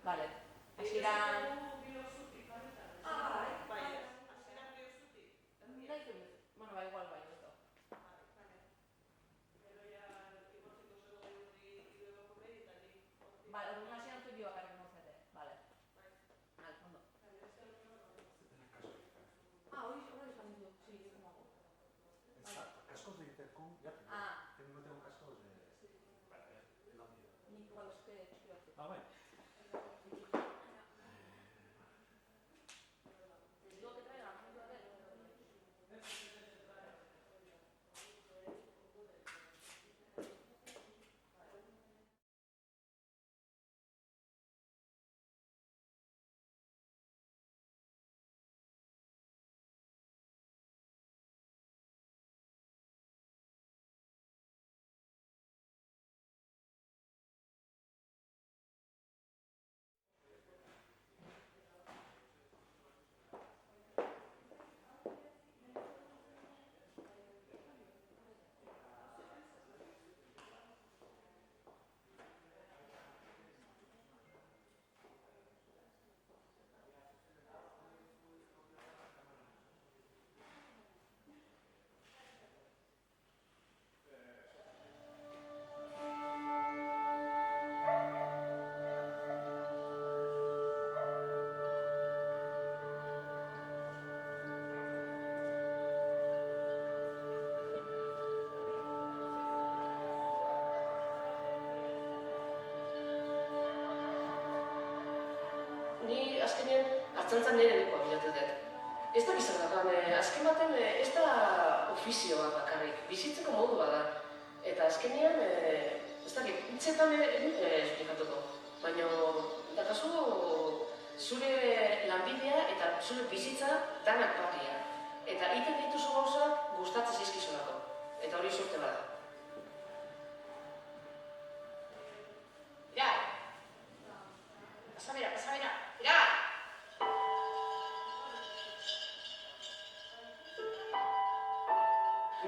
Vale. Hasieran... Bueno, ba, igual bai, esto. Vale, orduan hasieran zuen bakarrik mozete. Vale. Vale, ondo. Hori esan duzu. Sí, yo como hago. Exacto, cascos de intercom, ya tengo. No tengo cascos de... Bueno, ya, lo mío. Nik igual eske txiki batzuk. Bai. Digo que traiga la gente de... Ni azkenean hartzantzan nire lekoa bilatu dut. Ez da bizar dagoen, azken baten ez da ofizio bat bakarrik, bizitzeko modua da. Eta azkenean, ez da, hitzetan esplikatuko. Baina, dakazu zure lanbidea eta zure bizitza danak batia. Eta egiten dituzu gauzak gustatzen zaizkizulako. Eta hori sorte bada. Pasa bera.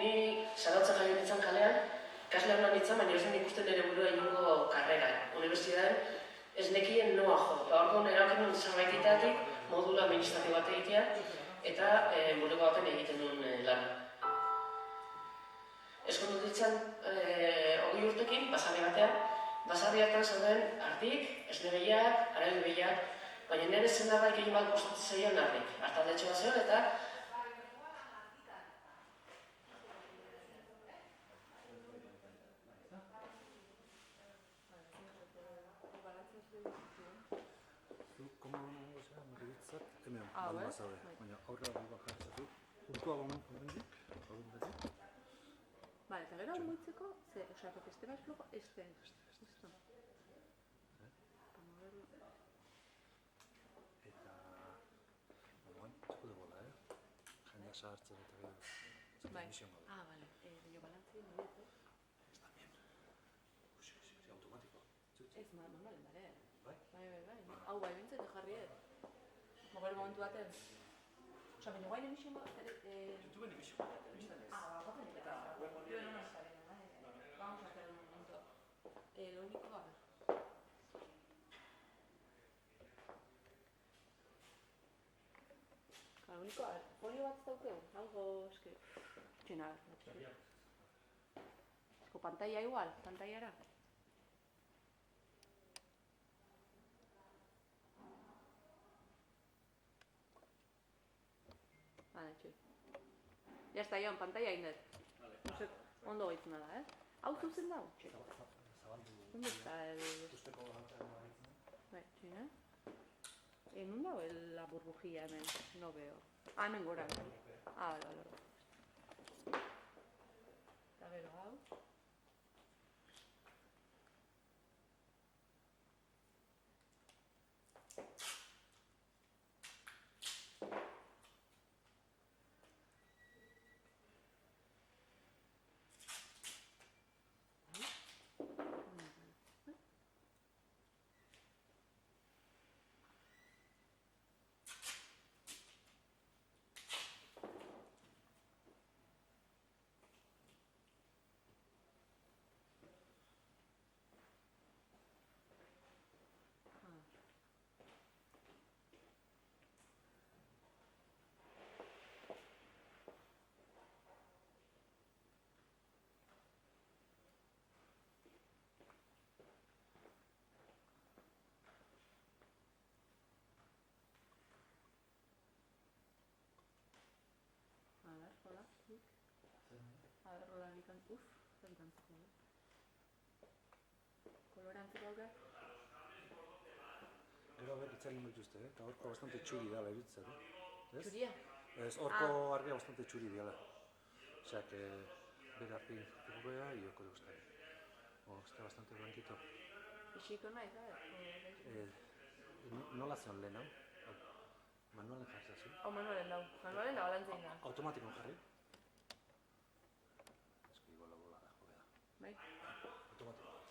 Ni zarautza jaio nintzen kalean, ikasle honan nintzen, baina ez den ikusten nire burua inongo karreran. Unibertsitatean ez nekien noa jo. Orduan erabakin nuen zerbaitetatik modula administratio bat egitea eta bulego baten egiten nuen lan. Eskondu ditzen 20 urtekin, basarri batean, basarri hartan zeuden ardik, esnebeiak, araibeiak, baina nire zenarrak egin bat gustatzen zaion ardik. Hartaldetxo bat zeon eta hemen, balma zaude, baina aurrera dugu jartzatu. Urtua momendik, Vale, eta gero mugitzeko, osea, porque este más flojo, este. Esto. Eta... Baina, txeko de bola, Jendea zahartzen eta gero... Bai. Vale. Vale. Baina balantzien horiet, Ez da bien. Uxi, automatiko. Ez, manualen dare. Bai? Bai. Hau, bai, bintzete jarriet. Mogero momentu baten. Osea, baina guain emisio bat... YouTubeen emisio bat, telebistan ez. Baten eta... Yo no me sabía, vamos a hacer un momento. Lo único, a ver. Lo único, a ver, folio bat zaukeu, algo, eske... Txena, esko pantalla igual, pantallara. Vale, txui. Ya está, ya, en pantalla indet. Vale. Ondo gaitzen da, Hau zuzen da, txui. ¿Dónde está el...? Usteko gantzaren gaitzen. Bai, txui, ¿En dago la burbujilla hemen? No veo. Hemen gora. Vale. Eta gero, hau. antzeko aukera. Gero behar itzalin dituzte, eta horko bastante txuri dala iritzen, ez? Txuria? Ez, horko argia bastante txuri dala. Osea, que bera pin bea y yo creo que está bastante blanquito. Ixiko nahi, sabes? Nola zeon lehen hau? Manualen jartzen zu? Hau Manuelen dau. Manuelen da balantzein da. Automatikon jarri? Eski igual bola da, jode da. Bai? Automatikon jartzen.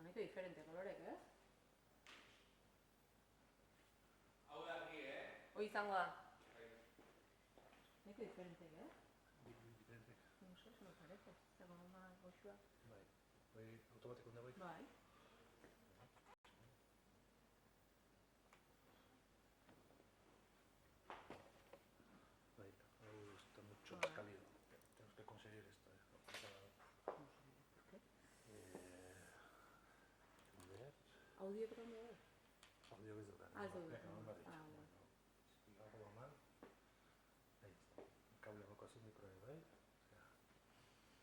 Nahiko diferente kolorek, ez? Hau da argi, Hoi izango da. Nahiko diferente, eh? Diferente. No sé, eso me parece. Eta como más goxua. Bai. Bai, automatikon da bai? Bai. Bai, hau está mucho más cálido. Tenemos que conseguir esto, ¿Por qué? ver... Audio que dónde es? Audio bez dugu. Ah, ez dugu. Bai. Ah, Hago mal. Ahí está. Cable loco así, micro ahí, bai.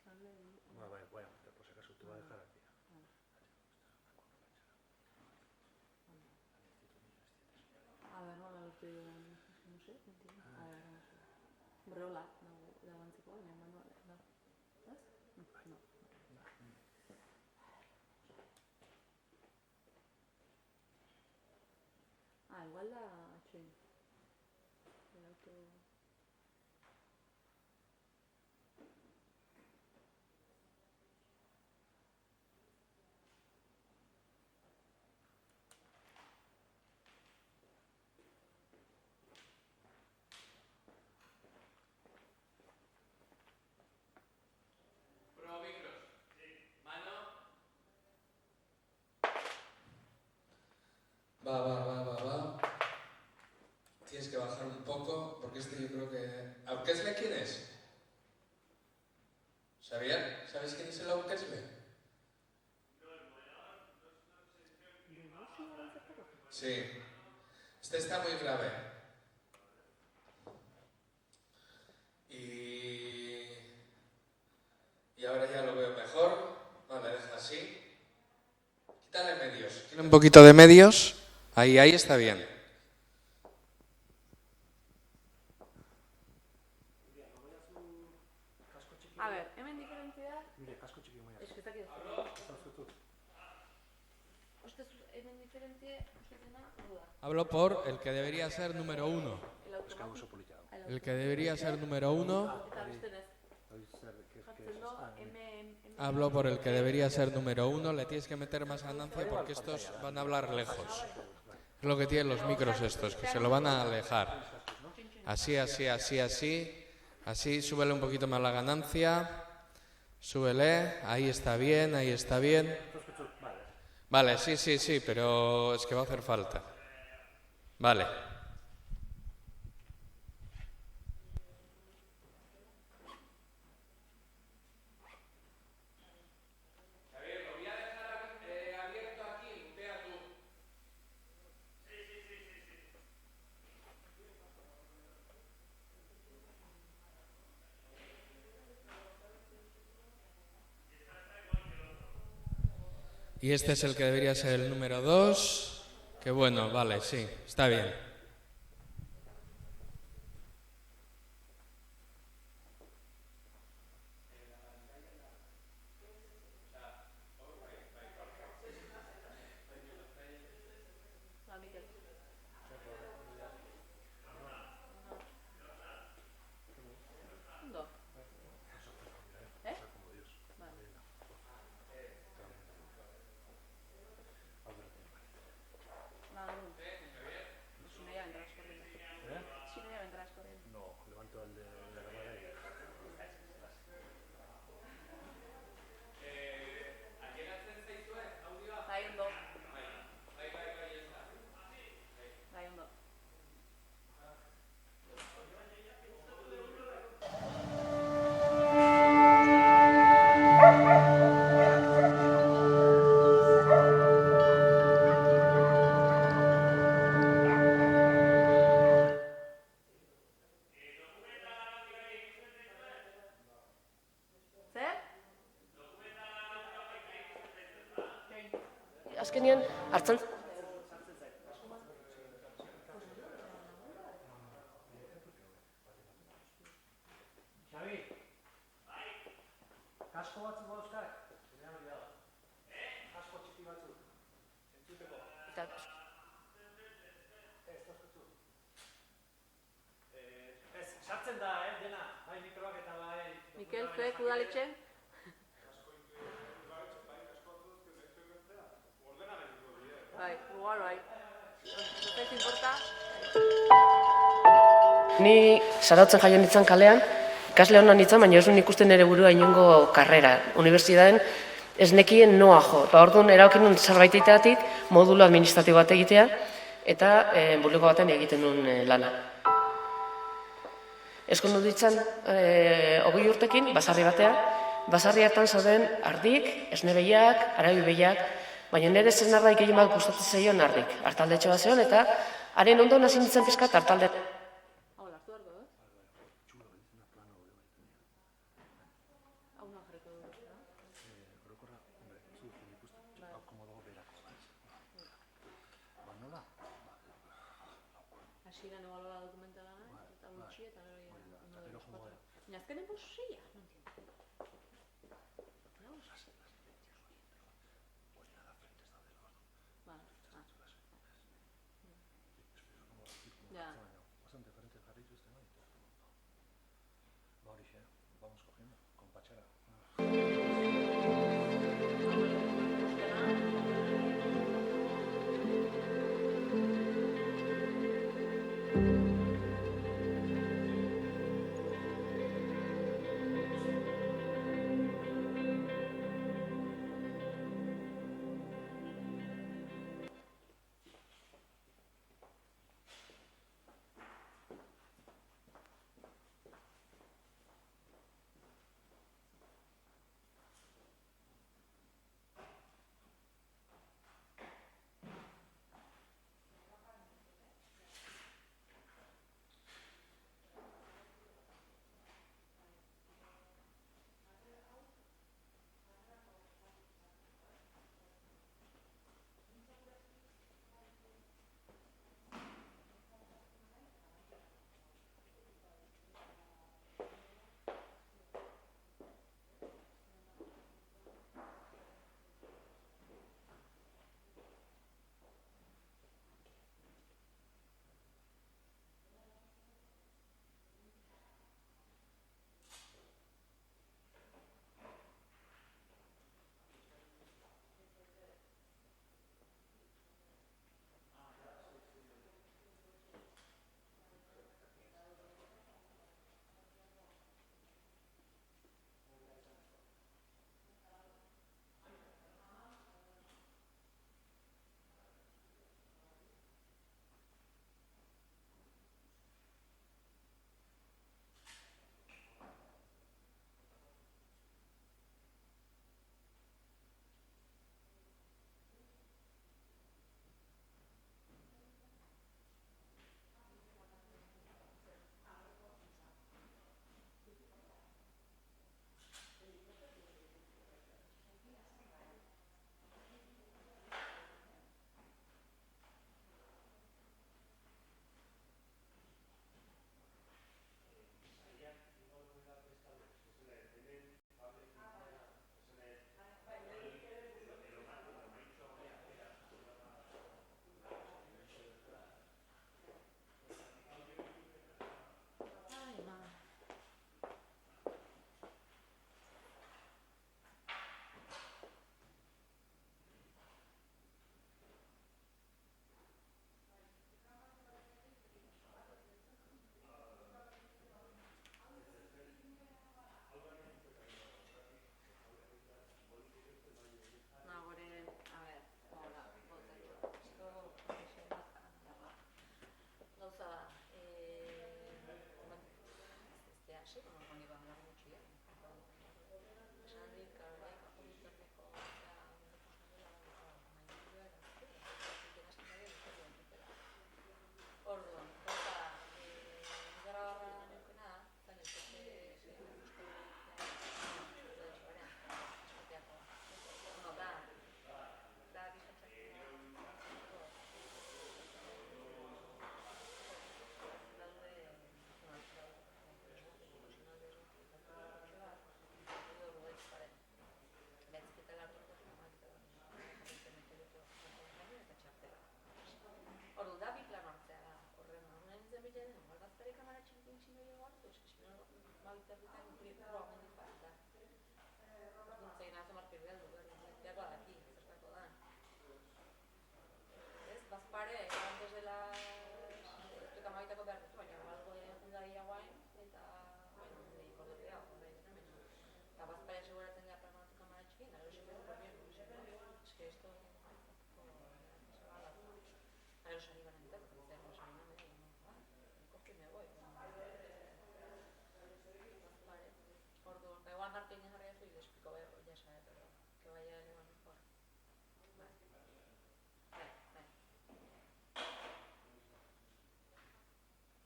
Cable. Bai, por si acaso te va a dejar aquí. A ver, nola lortu dugu. No sé, entiendo. A ver, vamos a ver. Borrola, da bantzeko, baina manual, da. Ez? No. Igual da atxoin. El auto... Pro micros. Mano. Va. Tienes que bajar un poco, porque yo creo que... ¿Aurkezle quién es? ¿Xavier? ¿Sabes quién es el Aurkezle? Sí. Este está muy grave. Y ahora ya lo veo mejor. Vale, deja así. Quítale medios. Quítale un poquito de medios. Ahí está bien. A ver, hemen diferentzia... Mire, kasko txiki maia. Es que está aquí. Uste hemen diferentzia, ustezena, hau da. Hablo por el que debería ser número 1. El Ez gau oso automático. politia dago. El que debería ser número 1. Eta bestenez. Hori zer, que Jartzen do, hemen... Hablo por el que debería ser número 1. Le tienes que meter más ganancia porque estos van a hablar lejos. Es lo que tienen los micros estos, que se lo van a alejar. Así. Así, súbele un poquito más la ganancia. Súbele. Ahí está bien. Vale, sí, pero es que va a hacer falta. Vale. Xavier, lo voy a dejar abierto aquí, mutea tú. Y este es el que debería ser el número 2. Que bueno, vale, sí, está bien. La Miquel. Ondo. Eh? Vale. Nada, non. azkenean hartzen... Xabi, kasko batzuk bauzkak? Zinean hori dago. Kasko txiki batzuk. Entzuteko. Eta, Ez, sartzen da, dena. Bai mikroak eta bai... Mikel, zuek udaletxe? Bai, igual bai. No te importa? ni Zarautzen jaio nintzen kalean, ikasle hona nintzen, baina ez duen ikusten ere burua inongo karrera. Unibertsitateen ez nekien noa jo. Orduan eraokin nuen zerbait egiteatik, modulo administratibo bat egitea, eta buliko baten egiten nuen lana. Eskondu ditzen 20 urtekin, basarri batea, basarri hartan zauden ardik, esnebeiak, arabibegiak, baina nire zenarraik egin bat gustatzen zeion ardik. Artaldetxo bat zeon, eta haren ondo hasi nintzen pizkat artalde. Hau, lartu harko, Hau nahi jarriko dugu, Orokorra, hombre, zuzun ikusten, hau komodo berako. Ba, nola? Hasieran ebaluada dokumentala nahi, eta gutxi, eta gero ya... Pero como era. Baina azkenen posia, no entiendo. Vale, Ya. Bastante diferente jarritu este, ¿no? Va origen, vamos cogiendo, con pachera. los iban a meter, porque los iban a meter, y coge y me voy. Vale, orduan, eguan hartu inen jarri zu, y le explico, ya sabe, pero que vaya él igual mejor.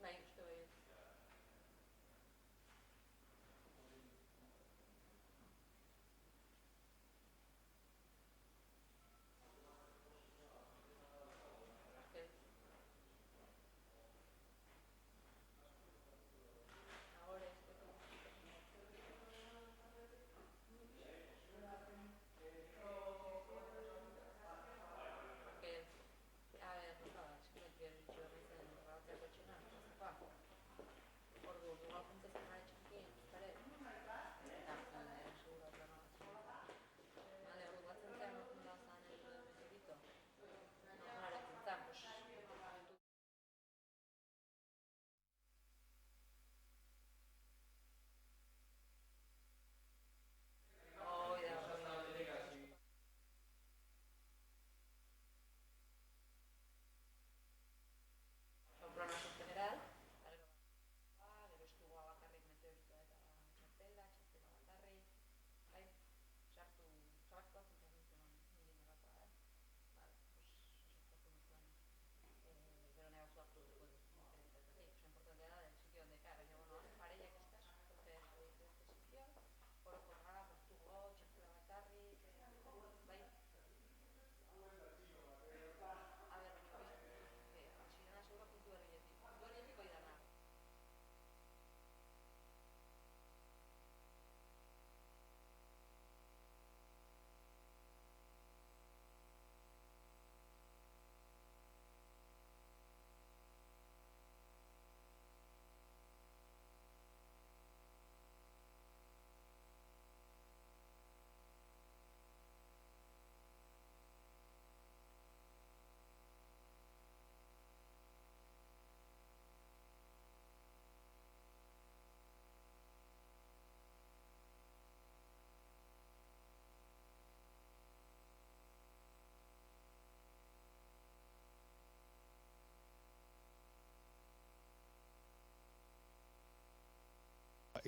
Nahi, uste bai. Agora, porque, a ver, no, es que me quiero dicho a veces en el rato de cochina, no sé pa. Orduan, igual juntos se me ha hecho aquí, estaré. Seguro que no. Vale, orduan batzen zen, no zan el meteorito. No, vale, pues. Pronóstico general, gero estugu bakarrik meteoritoa eta txartela bakarrik, bai, sartu, sartu bat zentzen nindien erratoa, vale, pues, sartu nuen, gero negatu hartu dugu diferente, o sea, importante da del sitio donde cae, baina, bueno, parella que estás, entonces, este sitio, orokorra, estugu, txartela bakarrik, bai, a ver, hasieran seguro puntu herrietik hori dana.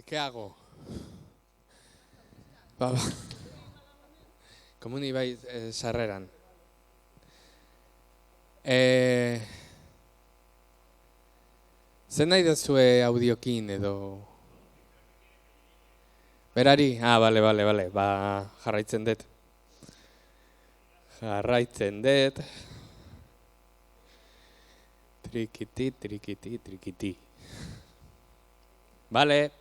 ¿Qué hago? Baba. Komun ibai sarreran. Zer nahi duzue audiokin edo? Berari? Bale. Ba, jarraitzen dut. Trikiti. Bale.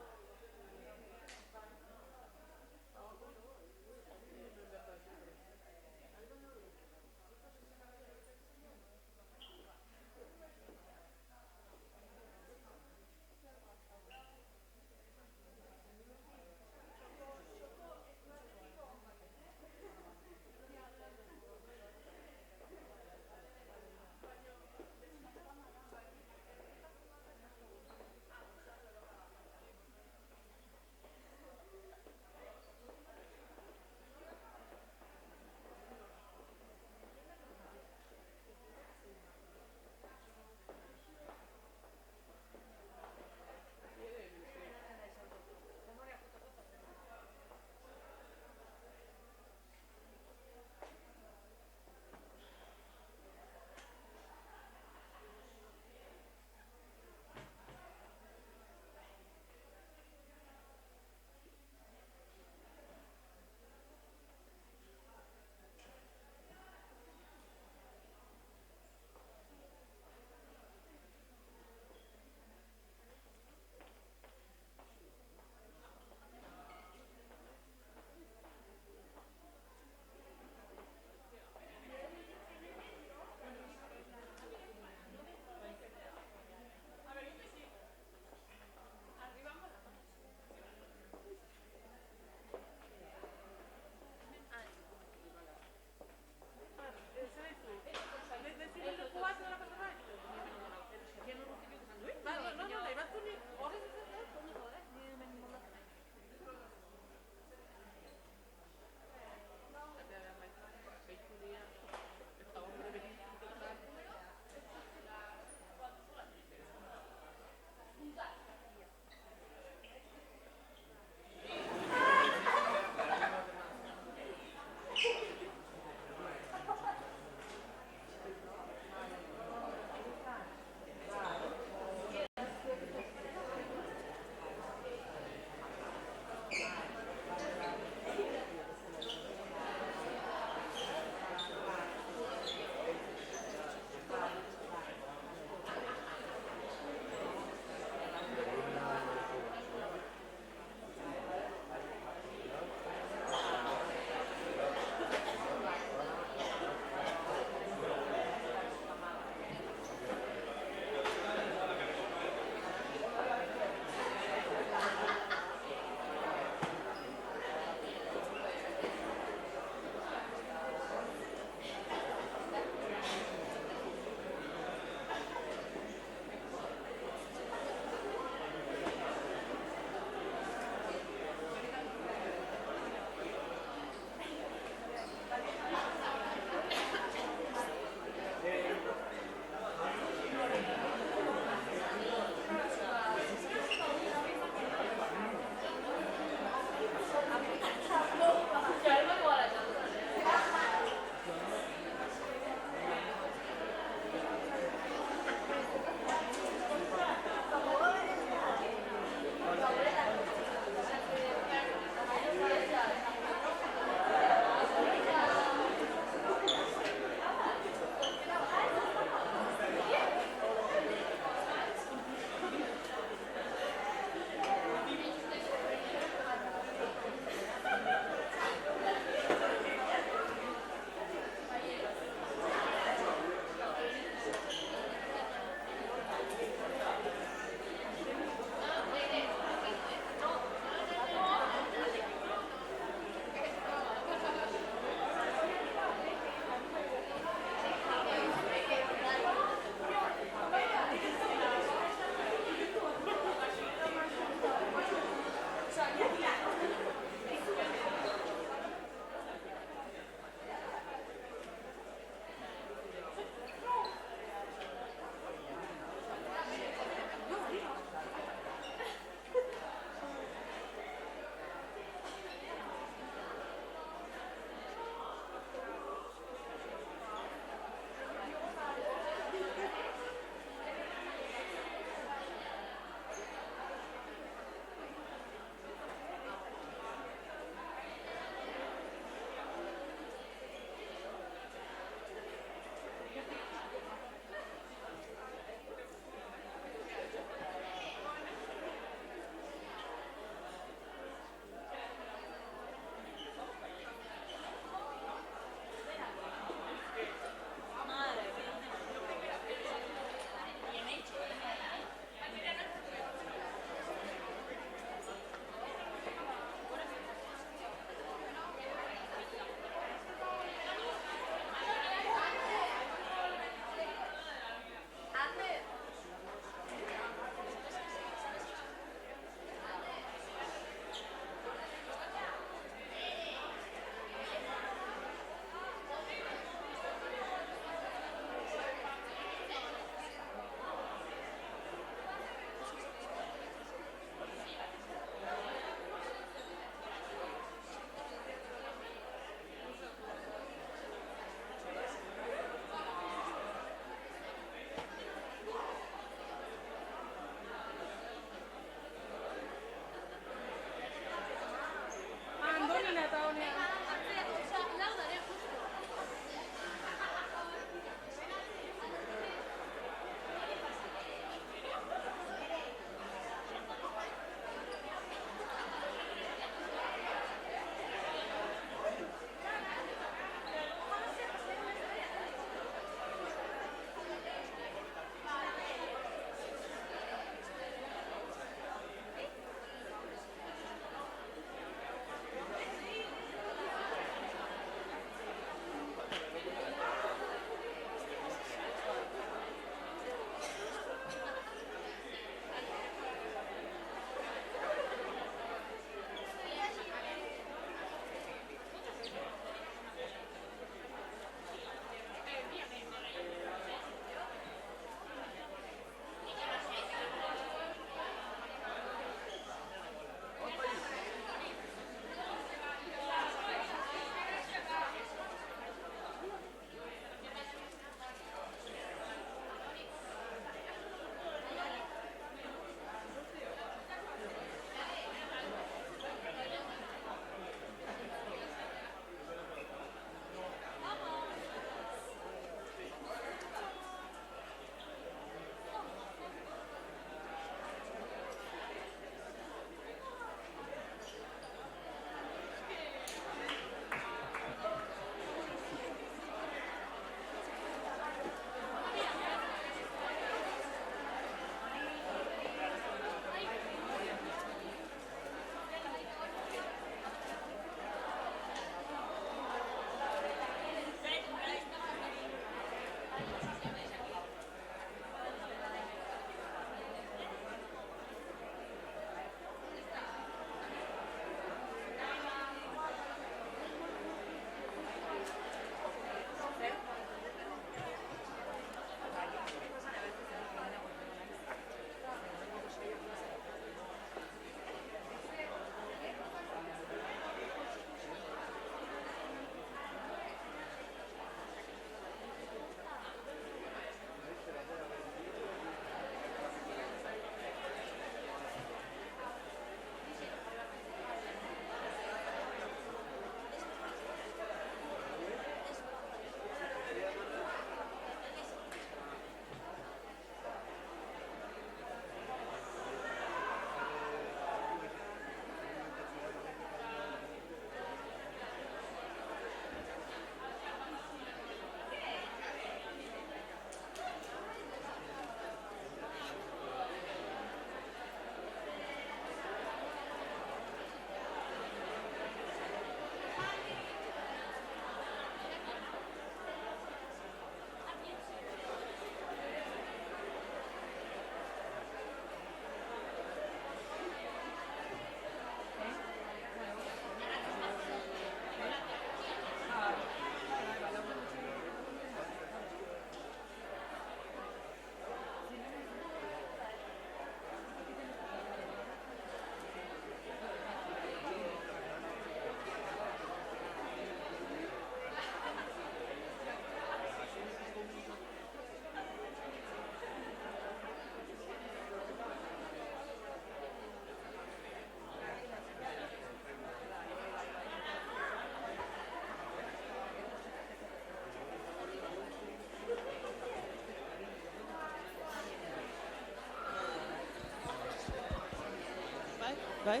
Bai?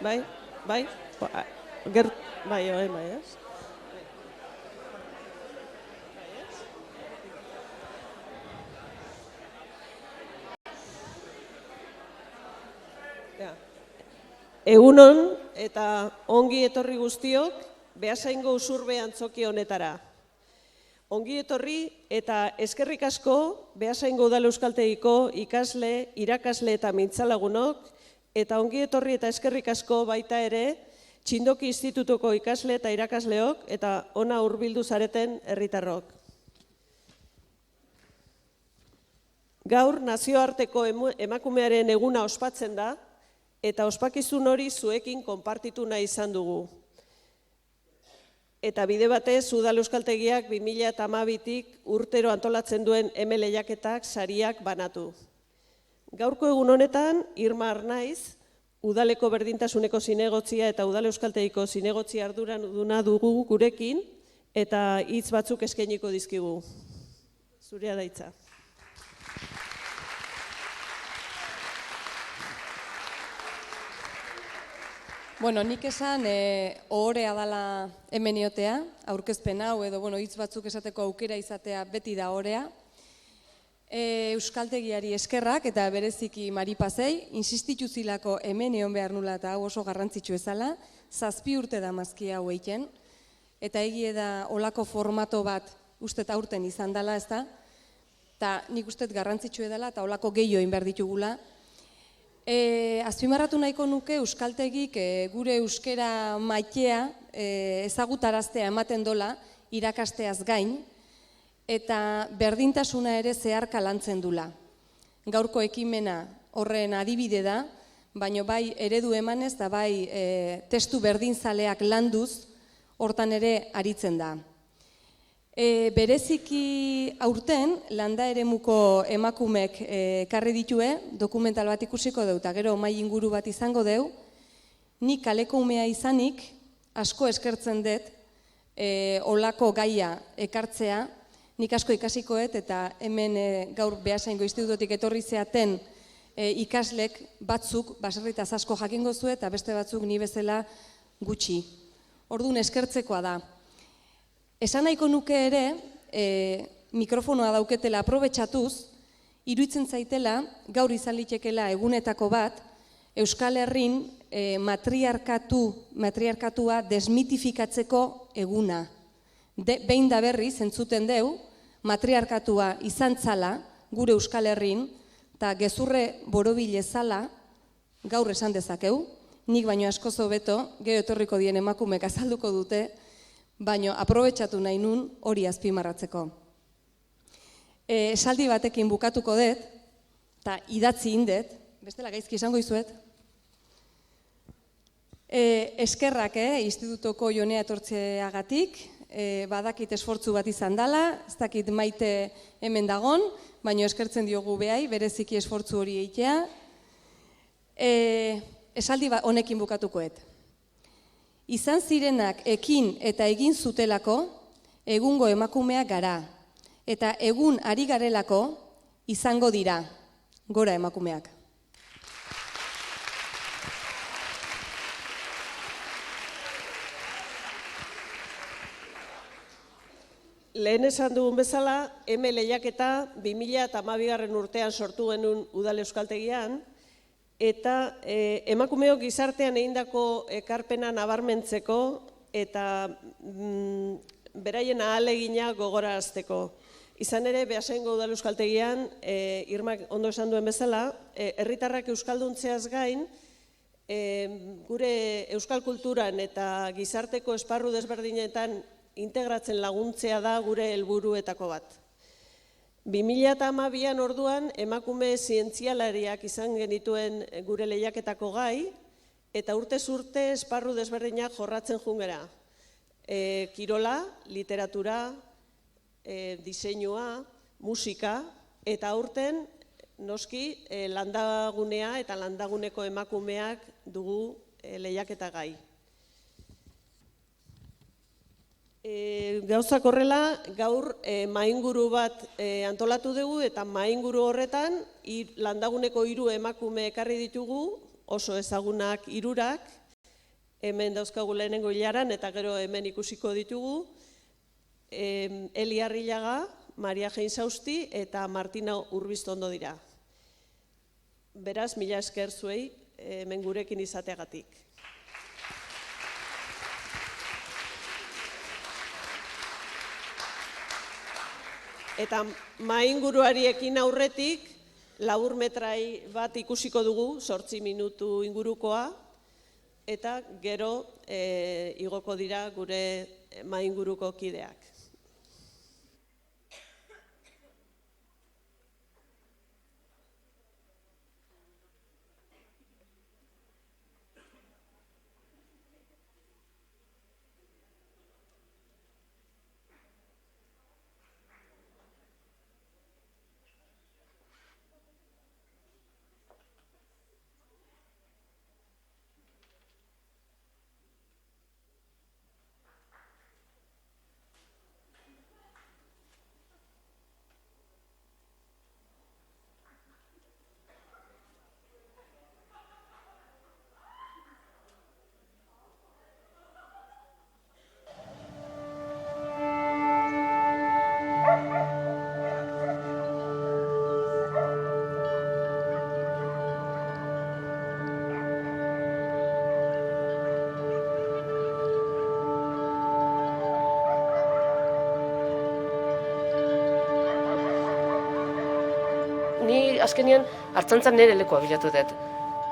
Bai? Bai, ez? Egunon eta ongi etorri guztiok Beasaingo Usurbe antzoki honetara. Ongi etorri eta eskerrik asko Beasaingo Udal Euskaltegiko ikasle, irakasle eta mintzalagunok, eta ongi etorri eta eskerrik asko baita ere Txindoki Institutuko ikasle eta irakasleok eta ona hurbildu zareten herritarrok. Gaur nazioarteko emakumearen eguna ospatzen da, eta ospakizun hori zuekin konpartitu nahi izan dugu. Eta bide batez, Udal Euskaltegiak 2012tik urtero antolatzen duen lehiaketak sariak banatu. Gaurko egun honetan, Irma Arnaiz, Udaleko berdintasuneko zinegotzia eta Udal Euskaltegiko zinegotzia arduraduna dugu gurekin, eta hitz batzuk eskainiko dizkigu. Zurea da hitza. Bueno, nik esan ohorea dala hemen iotea, aurkezpen hau edo hitz batzuk esateko aukera izatea beti da ohorea. Euskaltegiari eskerrak eta bereziki Maripazei, insistitu zilako hemen egon behar nula eta hau oso garrantzitsu ezala, 7 urte da mazki hau egiten, eta egie da olako formato bat ustet aurten izan dela, ez da? Eta nik ustet garrantzitsu edala eta olako gehiago egin behar ditugula. Azpimarratu nahiko nuke Euskaltegik gure euskera maitea ezagutaraztea ematen dola irakasteaz gain, eta berdintasuna ere zeharka lantzen dula. Gaurko ekimena horren adibide da, baina bai eredu emanez eta bai testu berdinzaleak landuz hortan ere aritzen da. Bereziki aurten landa eremuko emakumek ekarri ditue, dokumental bat ikusiko deu, eta gero mahai inguru bat izango deu, nik kaleko umea izanik asko eskertzen dut olako gaia ekartzea, nik asko ikasikoet eta hemen gaur Beasaingo Institututik etorri zeaten ikaslek batzuk baserritaz asko jakingo zu eta beste batzuk ni bezala gutxi. Orduan eskertzekoa da. Esan nahiko nuke ere, mikrofonoa dauketela aprobetxatuz, iruditzen zaitela, gaur izan litekela egunetako bat, Euskal Herrin matriarkatua desmitifikatzeko eguna. Behin da berriz, entzuten deu, matriarkatua izan zala, gure Euskal Herrin, eta gezurre borobile zala, gaur esan dezakeu, nik baino asko hobeto, gero etorriko dien emakumek azalduko dute, baina aprobetxatu nahi nun hori azpimarratzeko. Esaldi batekin bukatuko dut, eta idatzi indet, bestela gaizki izango izuet. Eskerrak, institutoko jonea etortzeagatik, badakit esfortzu bat izan dela, ez dakit Maite hemen dagon, baina eskertzen diogu behai, bereziki esfortzu hori egitea. Esaldi honekin bukatukoet. Izan zirenak ekin eta egin zutelako, egungo emakumeak gara. Eta egun ari garelako, izango dira, gora emakumeak. Lehen esan dugun bezala, lehiaketa 2012 urtean sortu genuen Udal Euskaltegian, eta emakumeok gizartean egindako ekarpena nabarmentzeko eta beraien ahalegina gogorarazteko. Izan ere, Beasaingo Udal Euskaltegian, Irmak ondo esan duen bezala, herritarrak euskalduntzeaz gain, gure euskal kulturan eta gizarteko esparru desberdinetan integratzen laguntzea da gure helburuetako bat. 2012an orduan emakume zientzialariak izan genituen gure lehiaketako gai, eta urtez urte esparru desberdinak jorratzen jungera. Kirola, literatura, diseinua, musika, eta aurten noski landagunea eta landaguneko emakumeak dugu lehiaketa gai. Gauzak horrela, gaur mainguru bat antolatu dugu eta mainguru horretan landaguneko 3 emakume ekarri ditugu, oso ezagunak 3, hemen dauzkagu lehenengo ilaran eta gero hemen ikusiko ditugu, Eli Arrillaga, Maria Jeinsausti eta Martina Urbiztondo dira. Beraz, mila esker zuei hemen gurekin izateagatik. Eta mainguruari ekin aurretik, laburmetrai bat ikusiko dugu, 8 minutu ingurukoa, eta gero igoko dira gure mainguruko kideak. Ni azkenean hartzantzan nire lekua bilatu dut.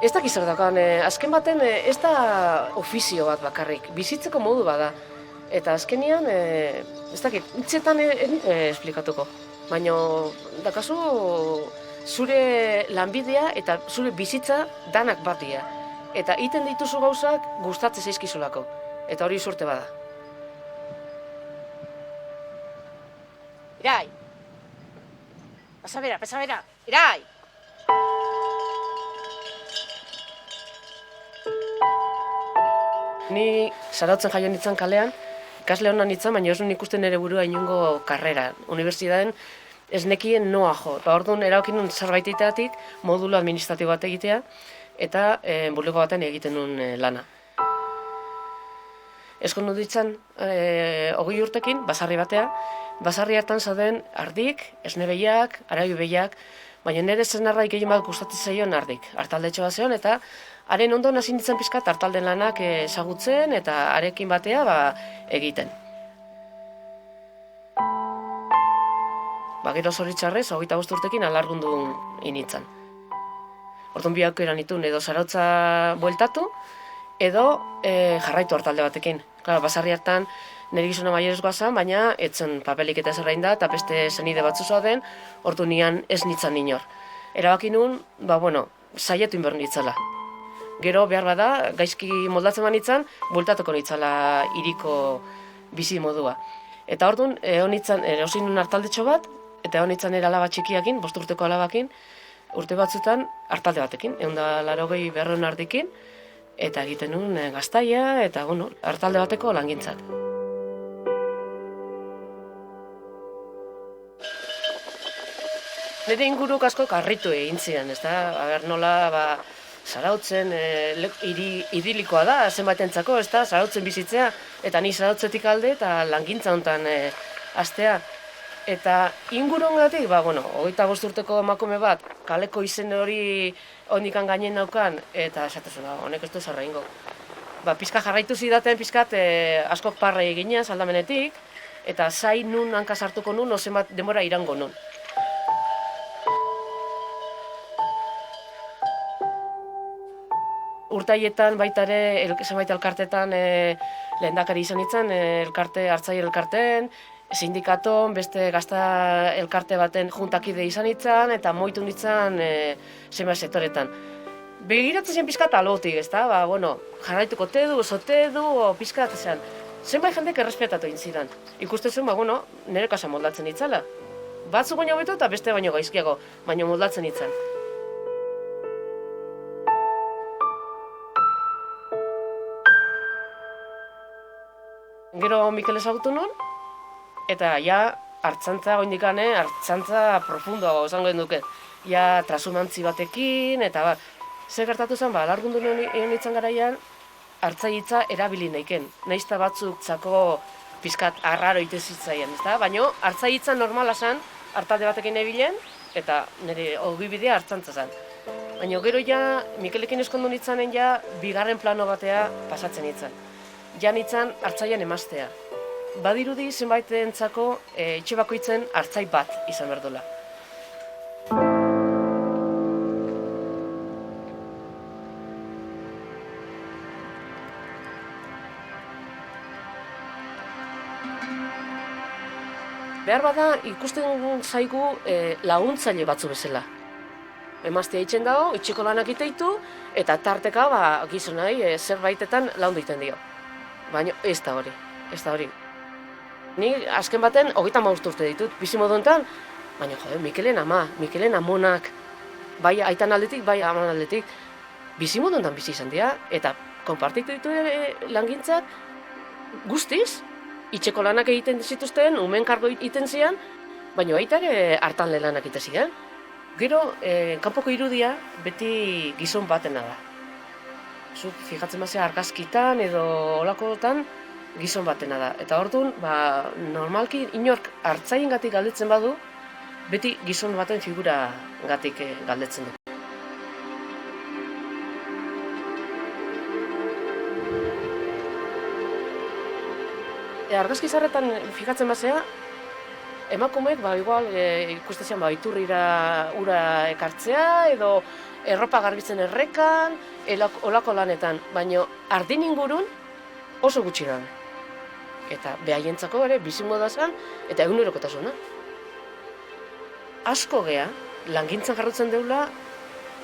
Ez dakit zer daukan, azken baten ez da ofizio bat bakarrik, bizitzeko modu bada. Eta azkenean, ez dakit, hitzetan esplikatuko. Baina, dakazu, zure lanbidea eta zure bizitza danak bat dira. Eta iten dituzu gauzak gustatzen zaizkizulako. Eta hori surte bada. Irai! Pasa bera! Irai! Ni Zarautzen jaio nintzen kalean, ikasle hona nintzen, baina ez nuen ikusten nire burua inongo karrera. Unibertsitateen ez nekien noa jo. Orduan erabakin nuen zerbait egiteatik, modulo administratibo bat egitea, eta bulego baten egiten nuen lana. Eskon nuen ditzen, 20 urtekin, basarri batea, basarri hartan zauden ardik, esnebeiak, araiubeiak, baina nire zenarra gehien bat gustatzen zaion ardik. Artaldetxo bat zeon, eta haren ondo hasi nintzen pixkat artalden lanak ezagutzen eta arekin batea egiten. Gero zoritxarrez, 25 urtekin alargundu initzen. Orduan bi aukera nituen edo Zarautza bueltatu, edo jarraitu artalde batekin. Claro, basarri hartan nire gizona maierez goazan, baina etzen papelik eta zerrain da, eta beste zenide batzu zauden, ordu nian ez nintzen inor. Erabaki nuen, saiatu inber nitzala. Gero behar bada, gaizki moldatzen manitzen, bueltatuko nitzala hiriko bizi modua. Eta orduan, erosin nuen hartaldetxo bat, eta honitzen ere alaba txikiakin, 5 urteko alabakin, urte batzutan hartalde batekin, 180 ardikin, eta egiten nuen gaztaia, eta hartalde bateko langintzak. Nire inguruk asko karritu egin ziren, ez da? Nola, Zarautzen idilikoa da, zenbaitentzako, ez da? Zarautzen bizitzea, eta ni Zarautzetik alde, eta langintza honetan hastea. Eta ingurungatik, 25 urteko emakume bat, kaleko izen hori ondikan gainen naukan, eta esatezu, honek ez du zerra ingo. Pizka jarraitu zidaten, pizkat askok parra eginaz aldamenetik, eta zai nun hanka sartuko nun, zenbat denbora irango nun. Urtaietan baita ere, zenbait elkartetan lehendakari izan nintzen, hartzaile elkarteen, sindikaton, beste gazta elkarte baten juntakide izan nintzen, eta moitu nintzen zenbait sektoretan. Begiratzen zen pizkat alotik, ez da? Jarraituko tedu, zotedu, pizkat esan. Zenbait jendek errespetatu egin zidan. Ikusten zen, nire kasa moldatzen nitzala. Batzu baino beto eta beste baino gaizkiago, baino moldatzen nintzen. Gero Mikel ezagutu nun, eta ja hartzantza goindikane, hartzantza profundoago esango duke. Ja trasumantzi batekin, eta ba, zer gertatu zen, ba, alargundu egon nintzen garaian, hartzaitza erabili naiken. Naizta batzuk txako pizkat arraro ite zitzaien, ezta? Baina hartzaitza normala zen, hartalde batekin ebilen, eta nire ogibidea hartzantza zen. Baina gero ja, Mikelekin eskondu nitzanen ja, bigarren plano batea pasatzen nintzen. Ja nintzen hartzaian emaztea. Badirudi zenbaitentzako etxe bakoitzen hartzai bat izan behar duela. Behar bada ikusten zaigu laguntzaile batzu bezala. Emaztea itxen dago, itxiko lanak iteitu, eta tarteka gizonai zerbaitetan laundu iten dio. Baina ez da hori. Ni azken baten 35 urte ditut, bizimodu honetan, baina Mikelen ama, Mikelen amonak, bai aitan aldetik, bai aman aldetik, bizimodu honetan bizi izan dira, eta konpartitu ditu langintzak guztiz, itxeko lanak egiten zituzten, umen kargo egiten zian, baina baita ere hartan lanak egiten zian. Gero, kanpoko irudia beti gizon batena da. Zuk fijatzen bazea argazkitan edo olakotan gizon batena da. Eta orduan, normalki inork hartzaingatik galdetzen badu, beti gizon baten figuragatik galdetzen du. Argazki zarretan fijatzen bazea, emakumeek igual ikustezian iturrira ura ekartzea edo erropa garbitzen errekan, olako lanetan, baina ardin ingurun oso gutxi da. Eta behaientzako ere bizimoda zen eta egunerokotasuna. Asko gea, langintzan jarrutzen deula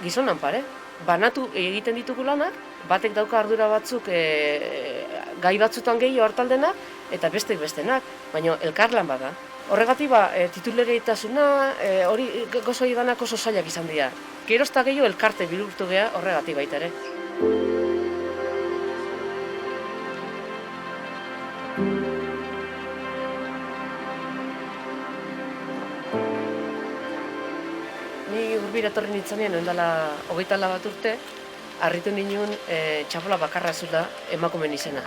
gizonan pare. Banatu egiten ditugu lanak, batek dauka ardura batzuk gai batzutan gehiago hartaldenak eta bestek bestenak, baina elkarlan bada. Horregatik titulerietasuna, hori gozo eganak oso zailak izan dira. Gerozta gehiago elkarte bihurtu gea horregatik baita ere. Ni Urbira etorri nintzanean, ondala 21 urte, harritu ninen txabola bakarra zula emakumen izena.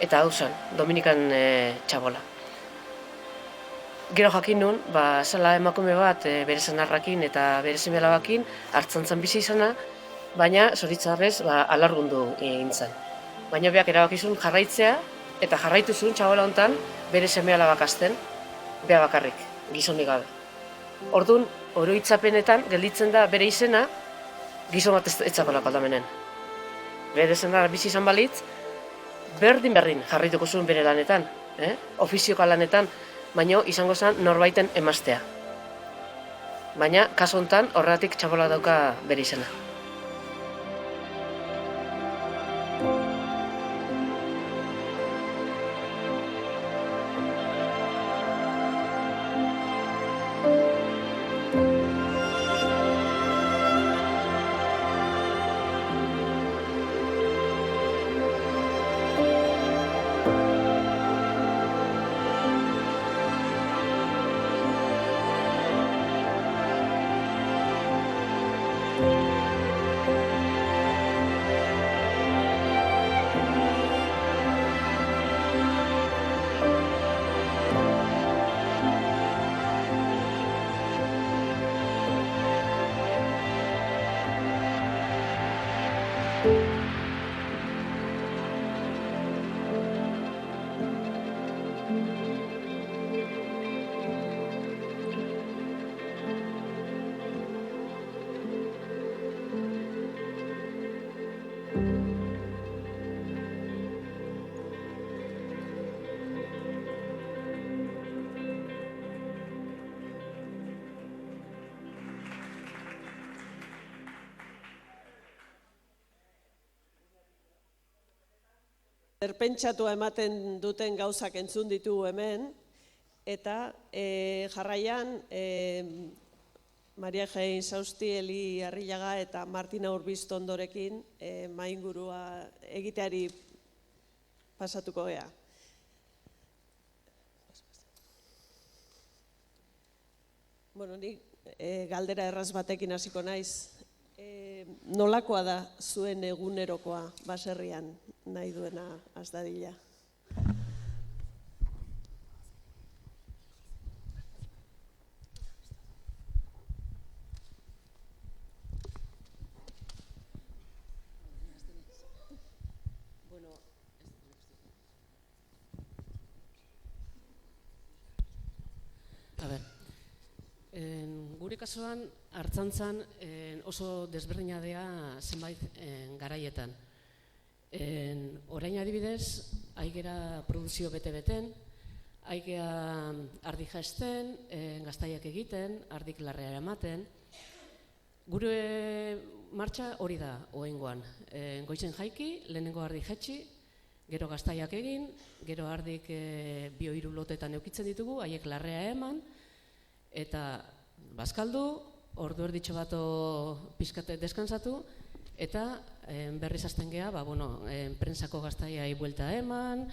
Eta hau zen, Dominikan txabola. Gero jakin nun, zela emakume bat bere senarrakin eta bere seme-alabakin hartzantzan bizi izana, baina zoritzarrez alargundu egin zen. Baina beak erabakizun jarraitzea eta jarraitu zuen txabola honetan bere seme-alabak hazten, bea bakarrik, gizonik gabe. Orduan, oroitzapenetan gelditzen da bere izena gizon bat ez zakolako aldamenen. Bere senarra bizi izan balitz, berdin jarraituko zuen bere lanetan, ofizioka lanetan, baina izango zen norbaiten emaztea. Baina, kaso honetan, horregatik txabola dauka bere izena. Zerpentsatua ematen duten gauzak entzun ditugu hemen, eta jarraian Maria Jein Sausti, Eli Arrillaga eta Martina Urbizto ondorekin maingurua egiteari pasatuko gea. Bueno, ni galdera erraz batekin hasiko naiz. Nolakoa da zuen egunerokoa baserrian nahi duena has dadila? Gure kasuan, Artzantzan oso desberdina dea zenbait garaietan. Orain adibidez, aigera produzio bete-beten, aigea ardi jaesten, gaztaiak egiten, ardik larrea ematen. Gure martxa hori da oengoan. Goizen jaiki, lehenengo ardi jetxi, gero gaztaiak egin, gero ardik 2-3 lotetan eukitzen ditugu, haiek larrea eman, eta bazkaldu, ordu erditxo bato pizkate deskansatu, eta berriz hasten geha, prentsako gaztaiai buelta eman,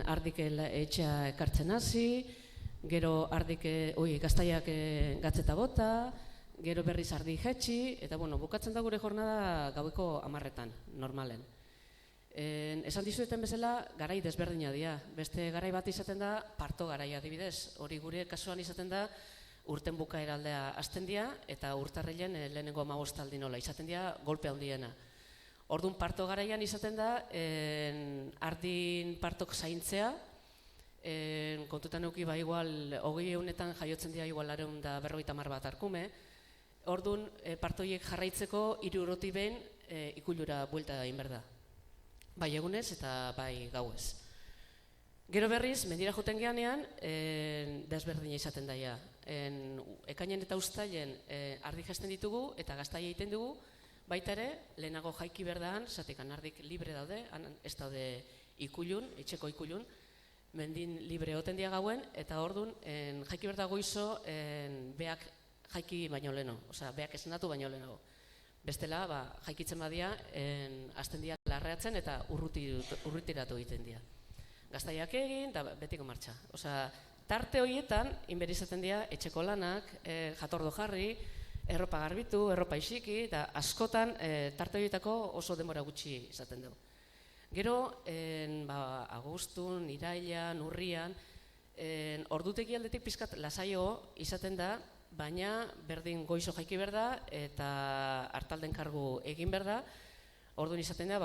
ardik etxea ekartzen hasi, gero gaztaiak gatzeta bota, gero berriz ardi jetxi, eta bukatzen da gure jornada gaueko 10etan, normalen. Esan dizueten bezala, garai desberdina dira. Beste garai bat izaten da, parto garaia adibidez. Hori gure kasuan izaten da, urten bukaera aldea hasten dira, eta urtarrilen lehenengo 15 aldi nola izaten dira, golpe handiena. Orduan parto garaian izaten da, ardin partok zaintzea, kontutan euki igual 20.000 jaiotzen dira igual 250 bat arkume. Orduan partoiek jarraitzeko 3 eurotik behin ikuilura buelta egin behar da. Bai egunez eta bai gauez. Gero berriz, mendira joten geanean, desberdina izaten daia. Ekainen eta uztailen ardi jasten ditugu eta gaztaia egiten dugu, baita ere, lehenago jaiki berdaan, zatekan ardik libre daude, ez daude ikuilun, etxeko ikuilun, mendin libre oten dia gauen, eta orduan jaiki berda goizo beak jaiki baino leno, osea, beak esnatu baino lehenago. Bestela, jaikitzen badia, hasten dira larreatzen eta urrutiratu egiten dira. Gaztaiak egin eta betiko martxa. Osea, tarte horietan, inberizaten dira etxeko lanak, jatordo jarri, erropa garbitu, erropa isiki, eta askotan tarte horietako oso denbora gutxi izaten dugu. Gero, agustun, irailan, urrian, ordutegi aldetik pizkat lasaio izaten da, baina berdin goizo jaiki berda eta hartalden kargu egin berda. Orduan izaten da,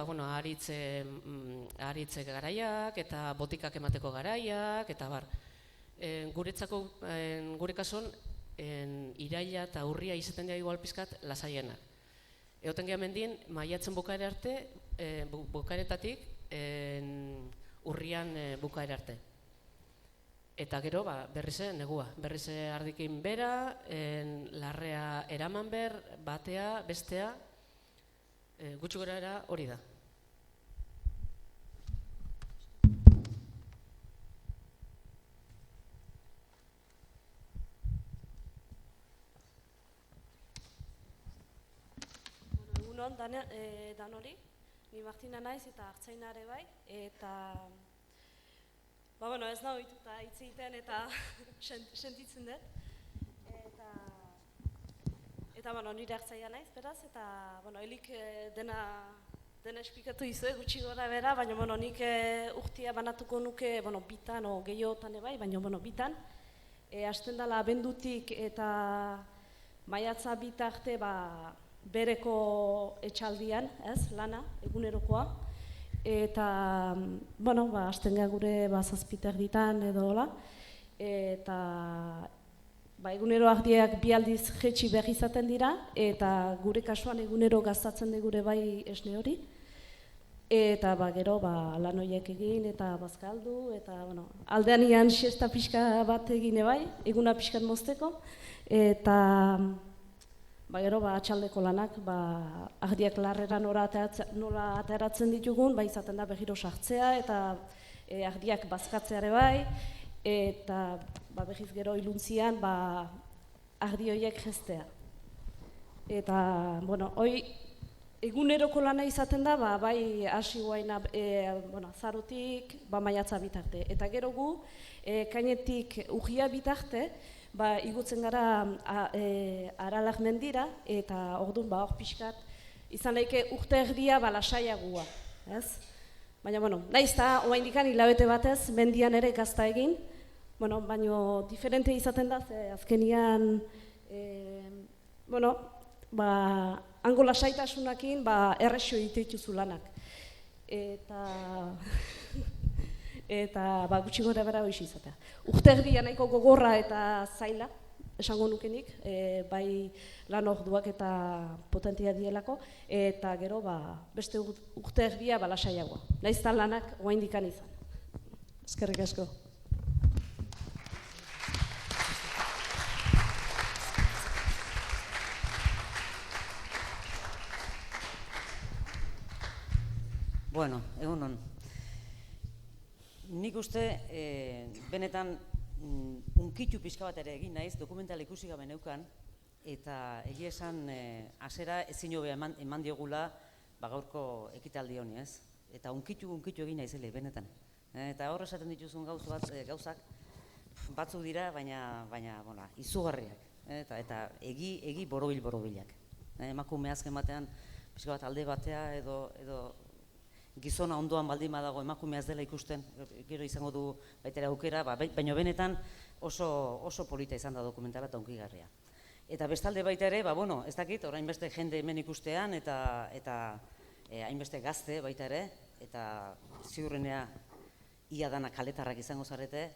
aritze garaiak eta botikak emateko garaiak, eta bar. Guretzako, gure kasuan, iraila eta urria izaten da igual pizkat lasaiena. Egoten geha mendien, maiatzen bukaera arte, bukaeretatik, urrian bukaera arte. Eta gero, berrize negua. Berrize ardikin bera, larrea eraman ber, batea, bestea, gutxi gora era hori da. Egunon, danori, ni Martina naiz eta Artzainare bai, eta ez nago ituta hitz egiten eta sentitzen dut. Eta nire Artzaina naiz, beraz, eta helik dena esplikatu izue gutxi gora bera, baina nik urtia banatuko nuke bitan, gehiotan bai, baina bitan. Hasten dela abendutik eta maiatza bitarte bereko etxaldian, lana, egunerokoa. Eta, hasten gara gure zazpiter ditan edo hola. Eta, egunero ardiak 2 aldiz jetxi berri izaten dira, eta gure kasuan egunero gaztatzen de gure bai esne hori. Eta, gero, lan horiek egin eta bazkaldu, eta, aldean ian siesta pixka bat egine bai, eguna pixkat mozteko. Eta, gero, atxaldeko lanak, ardiak larrera nola ateratzen ditugun, izaten da behiro sartzea, eta ardiak bazkatzeare bai, eta behiz gero iluntzian ardi horiek jestea. Eta, hoi eguneroko lana izaten da, bai hasi guaina zarotik, maiatza bitarte. Eta gero gu, kainetik urria bitarte, igutzen gara Aralak mendira, eta orduan hor pixkat, izan daike urte erdia lasaiagoa, ez? Baina, nahiz eta oraindikan hilabete batez, mendian ere gazta egin, baina diferente izaten da, ze azkenian, hango lasaitasunakin errexo dituzu lanak. Eta gutxi gora bera hoiz izatea. Urte erdia nahiko gogorra eta zaila, esango nukenik, bai lan orduak eta potentia dielako, eta gero beste urte erdia lasaiagoa. Nahiz eta lanak oraindikan izan. Eskerrik asko. Bueno, egunon. Nik uste, benetan, unkitu pixka bat ere egin naiz, dokumental ikusi gabe neukan, eta egia esan, hasera ezin hobea eman diogula gaurko ekitaldi honi, ez? Eta unkitu egin naizele, benetan. Eta hor esaten dituzun gauzak, batzuk dira, baina izugarriak. Eta egi borobilak. Emakume azken batean, pixka bat alde batea edo gizona ondoan baldin badago emakumea ez dela ikusten, gero izango du baitera aukera, baina benetan oso polita izan da dokumentala eta hunkigarria. Eta bestalde baita ere, ez dakit, orain beste jende hemen ikustean eta hainbeste gazte baita ere, eta ziurrenea ia dana kaletarrak izango zarete,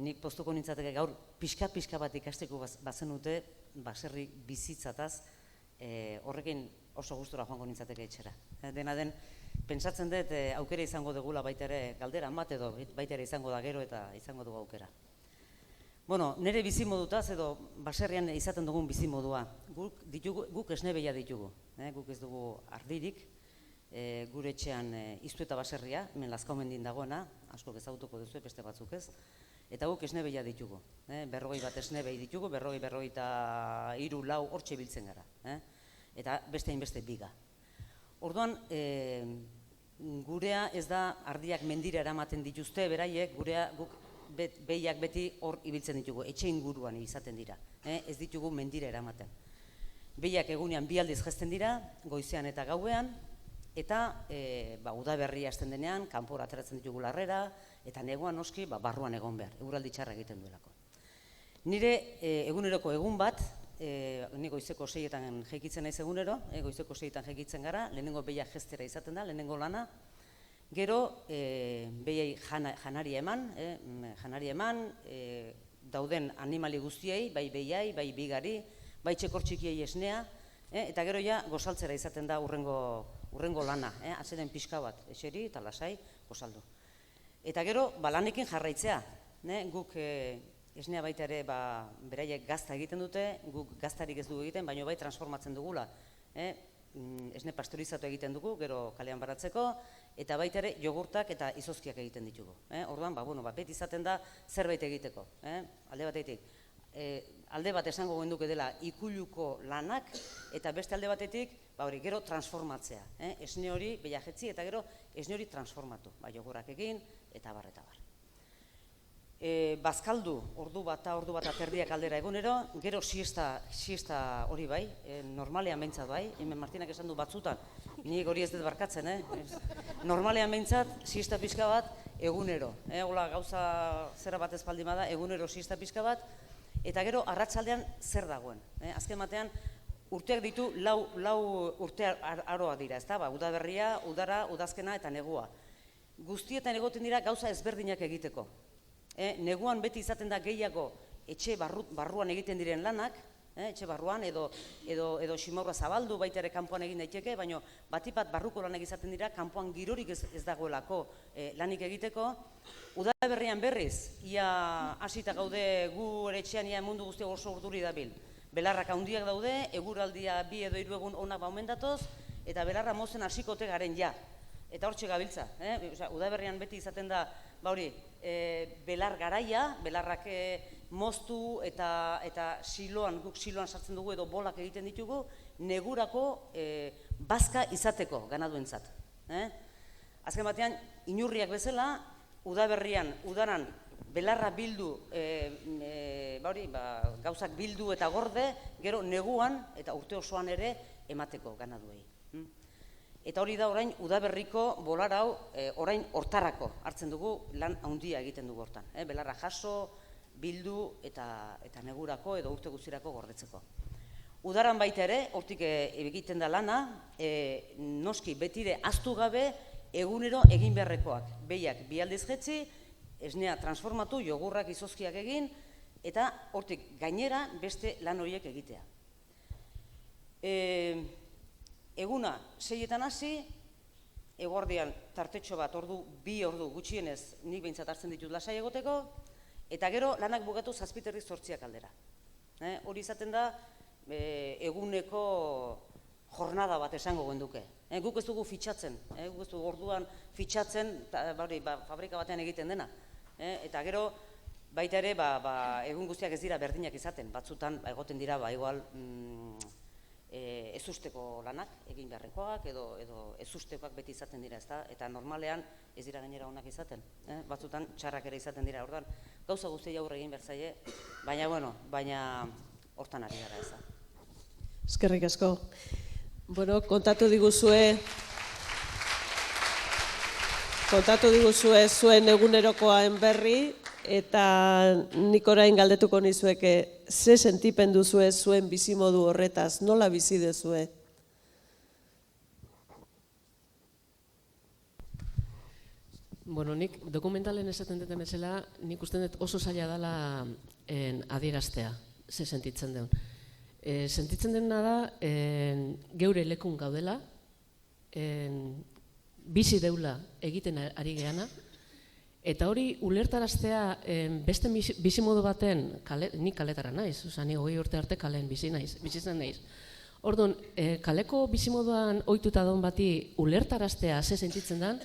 nik postuko nintzateke gaur pixka bat ikasteko bazenute baserri bizitzataz, horrekin oso gustura joango nintzateke etxera. Dena den, pentsatzen dut aukera izango dugula baita ere galdera bat edo baita ere izango da gero eta izango dugu aukera. Nire bizimodutaz edo baserrian izaten dugun bizimodua. Guk esnebeia ditugu. Guk ez dugu ardirik. Gure etxean iztu eta baserria, hemen Lazkaomendin dagoena, askok ezagutuko duzu, beste batzuk ez. Eta guk esnebeia ditugu. 40 bat esnebei ditugu, 40 eta 3-4 hortxe biltzen gara. Eta beste hainbeste biga. Orduan, gurea ez da ardiak mendira eramaten dituzte, beraiek, guk behiak beti hor ibiltzen ditugu, etxe inguruan izaten dira, ez ditugu mendira eramaten. Behiak egunean 2 aldiz jazten dira, goizean eta gauean, eta udaberria hasten denean, kanpora ateratzen ditugu larrera, eta neguan noski barruan egon behar, eguraldi txarra egiten duelako. Nire eguneroko egun bat, ni goizeko 6etan jaikitzen naiz egunero, goizeko 6etan jaikitzen gara, lehenengo behiak jeztera izaten da, lehenengo lana, gero behiai janaria eman, dauden animali guztiei, bai behiai, bai bigari, bai txekor txikiei esnea, eta gero ja gozaltzera izaten da urrengo lana, atzeren pixka bat, eseri eta lasai gozaldu. Eta gero lanekin jarraitzea, guk esnea baita ere beraiek gazta egiten dute, guk gaztarik ez dugu egiten, baina bai transformatzen dugula. Esne pastorizatu egiten dugu, gero kalean baratzeko, eta baita ere jogurtak eta izozkiak egiten ditugu. Orduan, beti izaten da zerbait egiteko. Alde batetik, alde bat esango genduke dela ikuluko lanak, eta beste alde batetik, gero transformatzea. Esne hori behiajetzi eta gero esne hori transformatu. Jogurak egin, eta bar. Bazkaldu ordu bat aterdiak aldera egunero, gero siesta hori bai, normalean behintzat bai, hemen Martinak esan du batzutan, nik hori ez dut barkatzen, normalean behintzat, siesta pixka bat egunero, hola gauza zera bat ezpaldima da, egunero siesta pixka bat, eta gero arratsaldean zer dagoen, azken batean urteak ditu lau urte aroa dira, ezta, udaberria, udara, udazkena eta negua. Guztietan egoten dira gauza ezberdinak egiteko. Neguan beti izaten da gehiago etxe barruan egiten diren lanak, etxe barruan edo ximaurra zabaldu baita ere kanpoan egin daiteke, baina batipat barruko lanak izaten dira, kanpoan girorik ez dagoelako lanik egiteko. Udaberrian berriz, ia hasita gaude gu ere etxean ia mundu guztia oso urduri dabil. Belarrak handiak daude, eguraldia 2 edo 3 egun onak omendatoz, eta belarra mozen hasikote garen ja. Eta hortxe gabiltza, udaberrian beti izaten da, belar garaia, belarrak moztu eta guk siloan sartzen dugu edo bolak egiten ditugu, negurako bazka izateko ganaduentzat. Azken batean, inurriak bezala, udaberrian, udaran belarra bildu, gauzak bildu eta gorde, gero neguan eta urte osoan ere emateko ganaduei. Eta hori da orain udaberriko bolar hau orain hortarako hartzen dugu, lan handia egiten dugu hortan. Belarra jaso, bildu eta negurako edo urte guztirako gordetzeko. Udaran baita ere, hortik egiten da lana, noski betire ahaztu gabe egunero egin beharrekoak. Behiak bi aldiz jetzi, esnea transformatu, jogurrak izozkiak egin, eta hortik gainera beste lan horiek egitea. Eguna 6etan hasi, eguerdian tartetxo bat, bi ordu gutxienez nik behintzat hartzen ditut lasai egoteko, eta gero lanak bukatu 7:08 aldera. Hori izaten da eguneko jornada bat esango genduke. Guk ez dugu fitxatzen, guk ez dugu orduan fitxatzen, fabrika batean egiten dena. Eta gero baita ere egun guztiak ez dira berdinak izaten, batzutan egoten dira igual ezusteko lanak egin beharrekoak edo ezustekoak beti izaten dira, eta normalean ez dira gainera onak izaten, batzutan txarrak ere izaten dira, orduan gauza guztia aurre egin berzaie, baina hortan ari gara ez da. Eskerrik asko. Kontatu diguzue zuen egunerokoaen berri, eta nik orain galdetuko nizueke, ze sentipen duzue zuen bizimodu horretaz, nola bizi duzue? Nik dokumentalen esaten duten bezala, nik uste dut oso zaila dela adieraztea, ze sentitzen duen. Sentitzen dena da, geure lekun gaudela, bizi deula egiten ari geana, eta hori ulertaraztea beste bizimodu baten, nik kaletara naiz, ni 20 urte arte kalen bizitzen naiz. Orduan, kaleko bizimoduan ohituta daun bati ulertaraztea ze sentitzen den,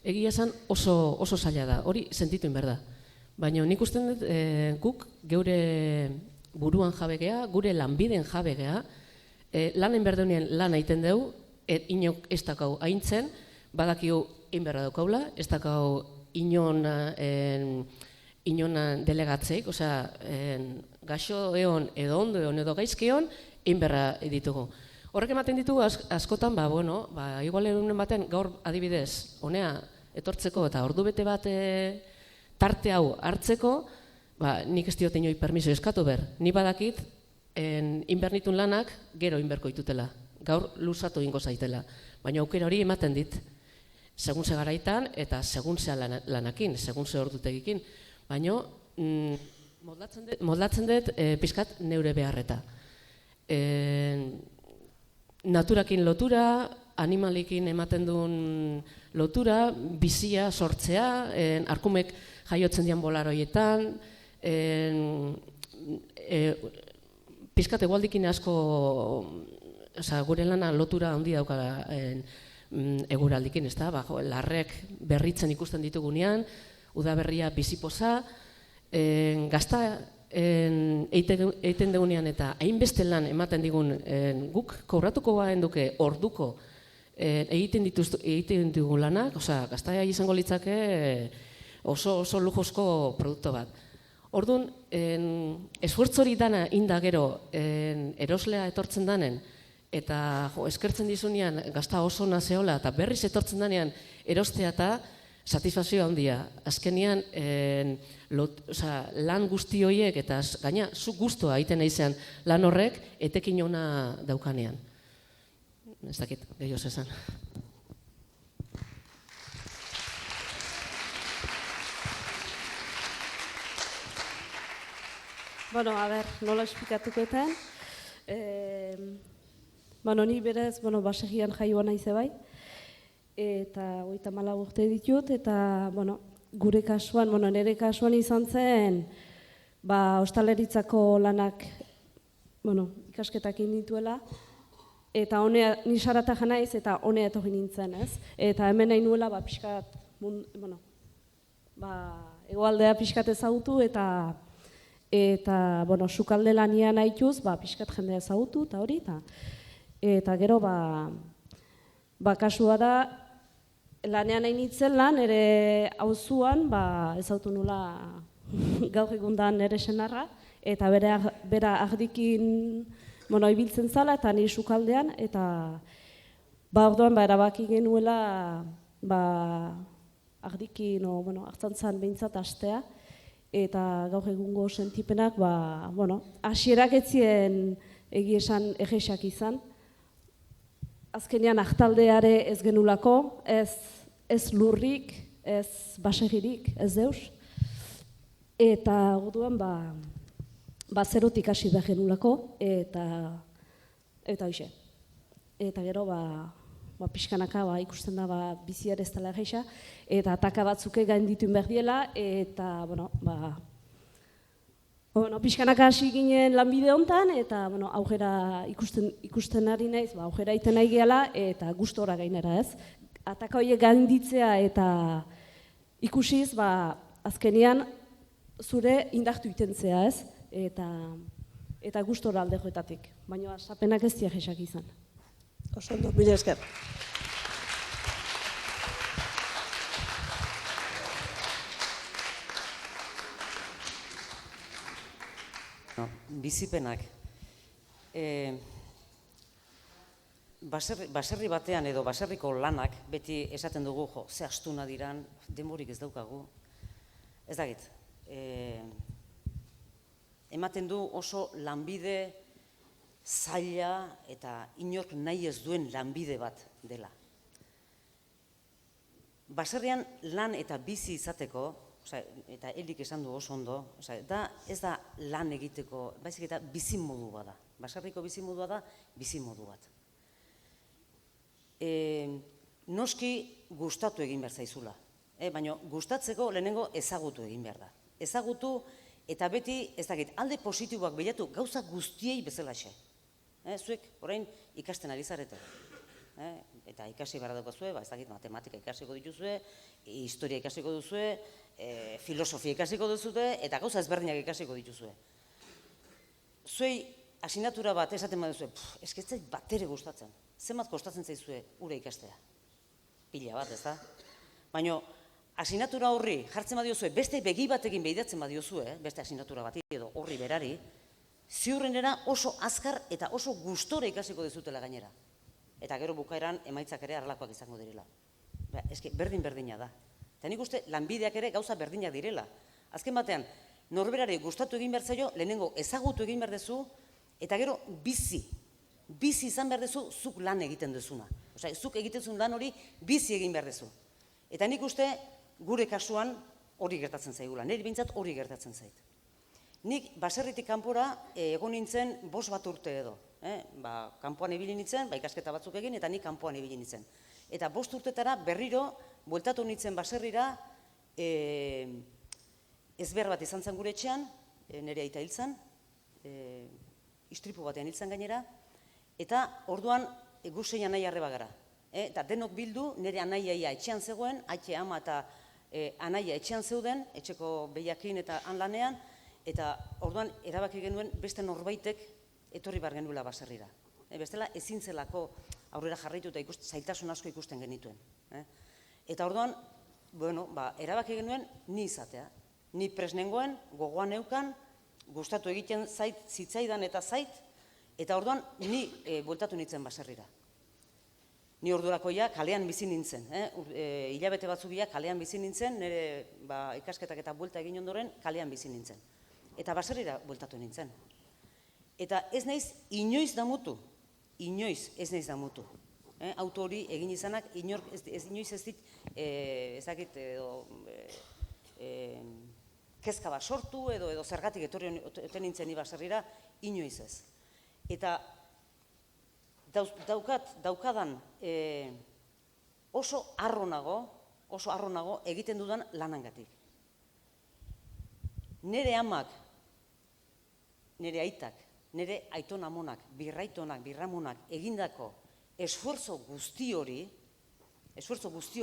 egia esan oso zaila da, hori sentituin behar da. Baina nik uste dut guk geure buruan jabegea, gure lanbiden jabegea, lanen berdunien lan egiten dugu, inok ez dakau haintzen, badakigu inberra daukaula, ez dakau inon delegatzeik, gaixo egon edo ondo egon edo gaizkion, inberra ditugu. Horrek ematen ditugu askotan, igual egunen baten gaur adibidez, honea etortzeko eta ordubete bat tarte hau hartzeko, nik ez diote inoi permiso eskatu behar. Ni badakit, inbernitun lanak gero inberko ditutela, gaur luzatu ingo zaitela. Baina aukera hori ematen dit, segun ze garaitan eta segun ze lanakin, segun ze ordutegikin. Baina moldatzen dut pixkat neure beharreta. Naturakin lotura, animalikin ematen duen lotura, bizia sortzea, arkumek jaiotzen dian bolaroietan, pixkat egualdikin asko, gure lana lotura handi dauka eguraldikin, larrek berritzen ikusten ditugunean, udaberria bizipoza, gazta eiten dugunean eta hainbeste lan ematen digun guk kobratuko baen duke orduko egiten ditugun lanak, gaztaia izango litzake oso lujozko produktu bat. Orduan, esfuertzori dana inda gero eroslea etortzen danen, eta eskertzen dizunean gazta oso nazeola eta berriz etortzen danean erostea eta satisfazioa handia. Azkenean, lan guzti horiek eta gaina zu guztua egiten naizean lan horrek etekin ona daukanean. Ez dakit, gehioz esan. Nola esplikatuko eten. Ni berez, basegian jaioa nahi zebai. Eta 34 urte ditut, eta gure kasuan, nire kasuan izan zen, ostaleritzako lanak ikasketak indituela, eta ni sarata janaiz, eta honea etorri nintzen, ez? Eta hemen nahi nuela, pixkat, egoaldea pixkat ezagutu, eta sukalde lanian haituz, pixkat jendea ezagutu, eta hori, eta gero, kasua da, lanean nahi nintzen lan, ere auzuan ezautu nula gaur egundan nire senarra, eta bera ardikin ibiltzen zala, eta nire sukaldean, eta orduan erabaki genuela ardikin, hartzantzan behintzat astea, eta gaur egungo sentipenak, hasierak etzien egia esan egesak izan. Azkenean ahtaldeare ez genulako, ez lurrik, ez basegirik, ez deus. Eta orduan zerotik hasi behar genulako, eta hoxe. Eta gero pixkanaka ikusten da biziare ez dela egisa, eta ataka batzuke gaindituen behar diela, eta pixkanaka hasi ginen lanbide hontan, eta aurrera ikusten ari naiz, aurrera iten nahi gehala, eta gustora gainera ez. Ataka horiek gainditzea eta ikusiz, azkenean zure indartu itentzea ez, eta gustora alde joetatik, baina asapenak ez diak esak izan. Oso ondo, mila esker. Bizipenak. Baserri batean edo baserriko lanak beti esaten dugu, ze astuna diran, denborik ez daukagu. Ez dakit. Ematen du oso lanbide zaila eta inork nahi ez duen lanbide bat dela. Baserrian lan eta bizi izateko, eta Elik esan du oso ondo, ez da lan egiteko, baizik eta bizimodu bat da. Baserriko bizimodua da bizimodu bat. Noski gustatu egin behar zaizula, baina gustatzeko lehenengo ezagutu egin behar da. Ezagutu eta beti, ez dakit, alde positiboak bilatu gauza guztiei bezalaxe. Zuek orain ikasten ari zarete. Eta ikasi behar daukazue, ez dakit, matematika ikasiko dituzue, historia ikasiko duzue, filosofia ikasiko duzue, eta gauza ezberdinak ikasiko dituzue. Zuei asignatura bat esaten baduzue, esketzait bat ere gustatzen. Zenbat kostatzen zaizue ura ikastea? Pila bat, ez da? Baina, asignatura horri jartzen badiozue, beste begi batekin behidatzen badiozue, beste asignatura bati edo horri berari, ziurrenera oso azkar eta oso gustora ikasiko dizutela gainera. Eta gero bukaeran emaitzak ere harlakoak izango direla. Eske, berdin-berdina da. Eta nik uste, lanbideak ere gauza berdinak direla. Azken batean, norberari gustatu egin behar zaio, lehenengo ezagutu egin behar dezu, eta gero bizi izan behar dezu, zuk lan egiten duzuna. Osea, zuk egiten zuen lan hori bizi egin behar dezu. Eta nik uste, gure kasuan hori gertatzen zaigula. Niri bintzat hori gertatzen zait. Nik baserritik kanpora egon nintzen 5 bat urte edo. Kanpoan ibili nintzen, ikasketa batzuk egin, eta nik kanpoan ibili nintzen. Eta 5 urtetara berriro, bueltatu nintzen baserrira, ezber bat izan zen gure etxean, nire aita hil zen, istripu batean hil zen gainera, eta orduan guzein anai arreba gara. Eta denok bildu, nire anaiaia etxean zegoen, aite ama eta anaia etxean zeuden, etxeko behiakin eta han lanean, eta orduan erabaki genuen beste norbaitek etorri bar genuela baserrira. Bestela ezin zelako aurrera jarraitu eta zailtasun asko ikusten genituen. Eta orduan, erabaki genuen ni izatea. Ni presnengoen, gogoan neukan, gustatu egiten zitzaidan eta zait, eta orduan ni bueltatu nintzen baserrira. Ni ordurako kalean bizi nintzen, hilabete batzu biak kalean bizi nintzen, nire ikasketak eta buelta egin ondoren kalean bizi nintzen. Eta baserrira bueltatu nintzen. Eta ez naiz inoiz damutu, Auto hori egin izanak, inoiz ez dit, ezakit, kezka bat sortu edo zergatik etorri nintzen ni baserrira, inoiz ez. Eta daukadan oso harronago egiten dudan lanangatik. Nire amak, nire aitak, nire aiton amonak, birraitonak, birramonak egindako esfuerzo guzti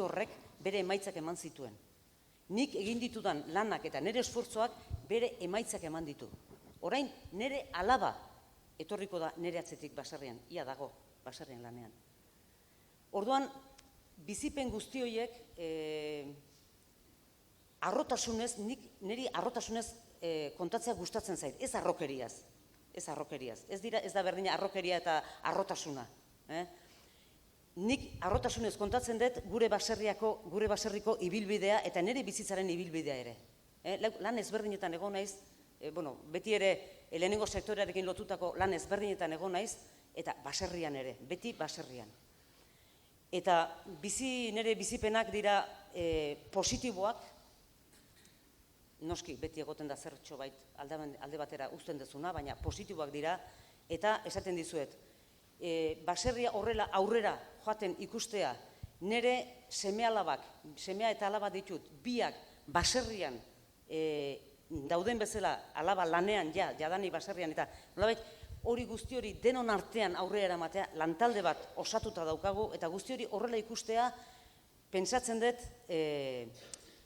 horrek bere emaitzak eman zituen. Nik egin ditudan lanak eta nire esfuerzoak bere emaitzak eman ditu. Orain, nire alaba etorriko da nire atzetik baserrian, ia dago baserrian lanean. Orduan, bizipen guzti horiek harrotasunez nik niri arrotasunez kontatzea gustatzen zait, ez arrokeriaz. Ez arrokeriaz. Ez da berdina arrokeria eta arrotasuna. Nik arrotasunez kontatzen dut gure baserriko ibilbidea eta nire bizitzaren ibilbidea ere. Lan ezberdinetan egon naiz, beti ere lehenengo sektorearekin lotutako lan ezberdinetan egon naiz, eta baserrian ere, beti baserrian. Eta nire bizipenak dira positiboak, noski beti egoten da zertxo bait alde batera uzten dezuna, baina positiboak dira, eta esaten dizuet, baserria horrela aurrera joaten ikustea, nire semea eta alaba ditut, biak baserrian dauden bezala alaba lanean jadanik baserrian, eta nolabait hori guzti hori denon artean aurrera eramatea, lantalde bat osatuta daukagu, eta guzti hori horrela ikustea, pentsatzen dut,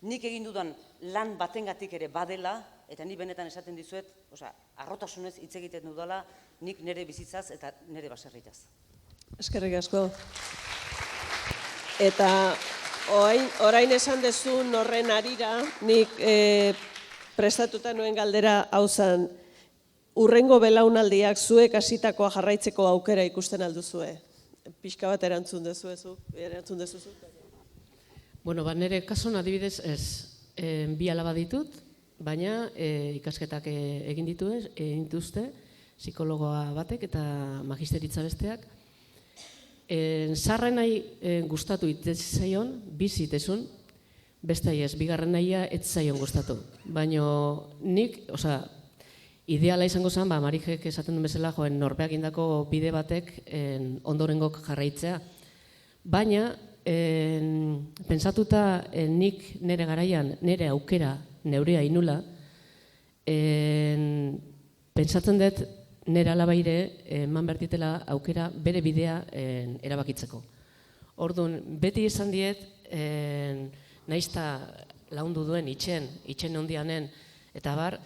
nik egin dudan lan batengatik ere badela, eta ni benetan esaten dizuet, arrotasunez hitz egiten dudala, nik nire bizitzaz eta nire baserritaz. Eskerrik asko. Eta orain esan dezun horren arira, nik prestatuta nuen galdera hau zen, urrengo belaunaldiak zuek hasitakoa jarraitzeko aukera ikusten alduzue. Pixka bat erantzun dezuzu. Bueno, nire kasuan adibidez ez, bi alaba ditut, baina ikasketak egin dituzte, psikologoa batek eta magisteritza besteak. Zarren nahi gustatu itzaion, bizitezun, beste ez, bigarren nahia ez zaion gustatu. Baina nik, ideala izango zen, Marijek esaten duen bezala, norbeak indako bide batek ondorengok jarraitzea. Baina, pentsatuta nik nire garaian, nire aukera, neurea inula, pentsatzen dut nire alabaire eman bertitela aukera bere bidea erabakitzeko. Orduan, beti izan diet, naizta laundu duen itxen ondianen, eta bar,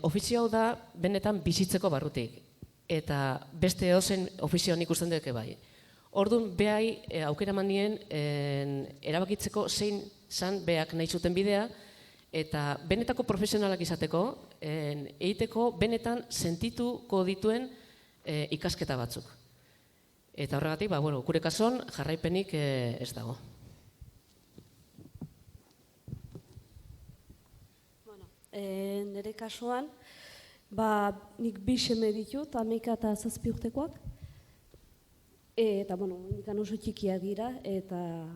ofizio hau da benetan bizitzeko barrutik, eta beste ozen ofizioan ikusten dut bai. Orduan, behai aukera manien erabakitzeko zein zan behak nahi zuten bidea, eta benetako profesionalak izateko, egiteko benetan sentituko dituen ikasketa batzuk. Eta horregatik, gure kasuan jarraipenik ez dago. Nire kasuan, nik bi seme ditut, 11 eta 7 urtekoak. Eta, nik oso txikiak dira, eta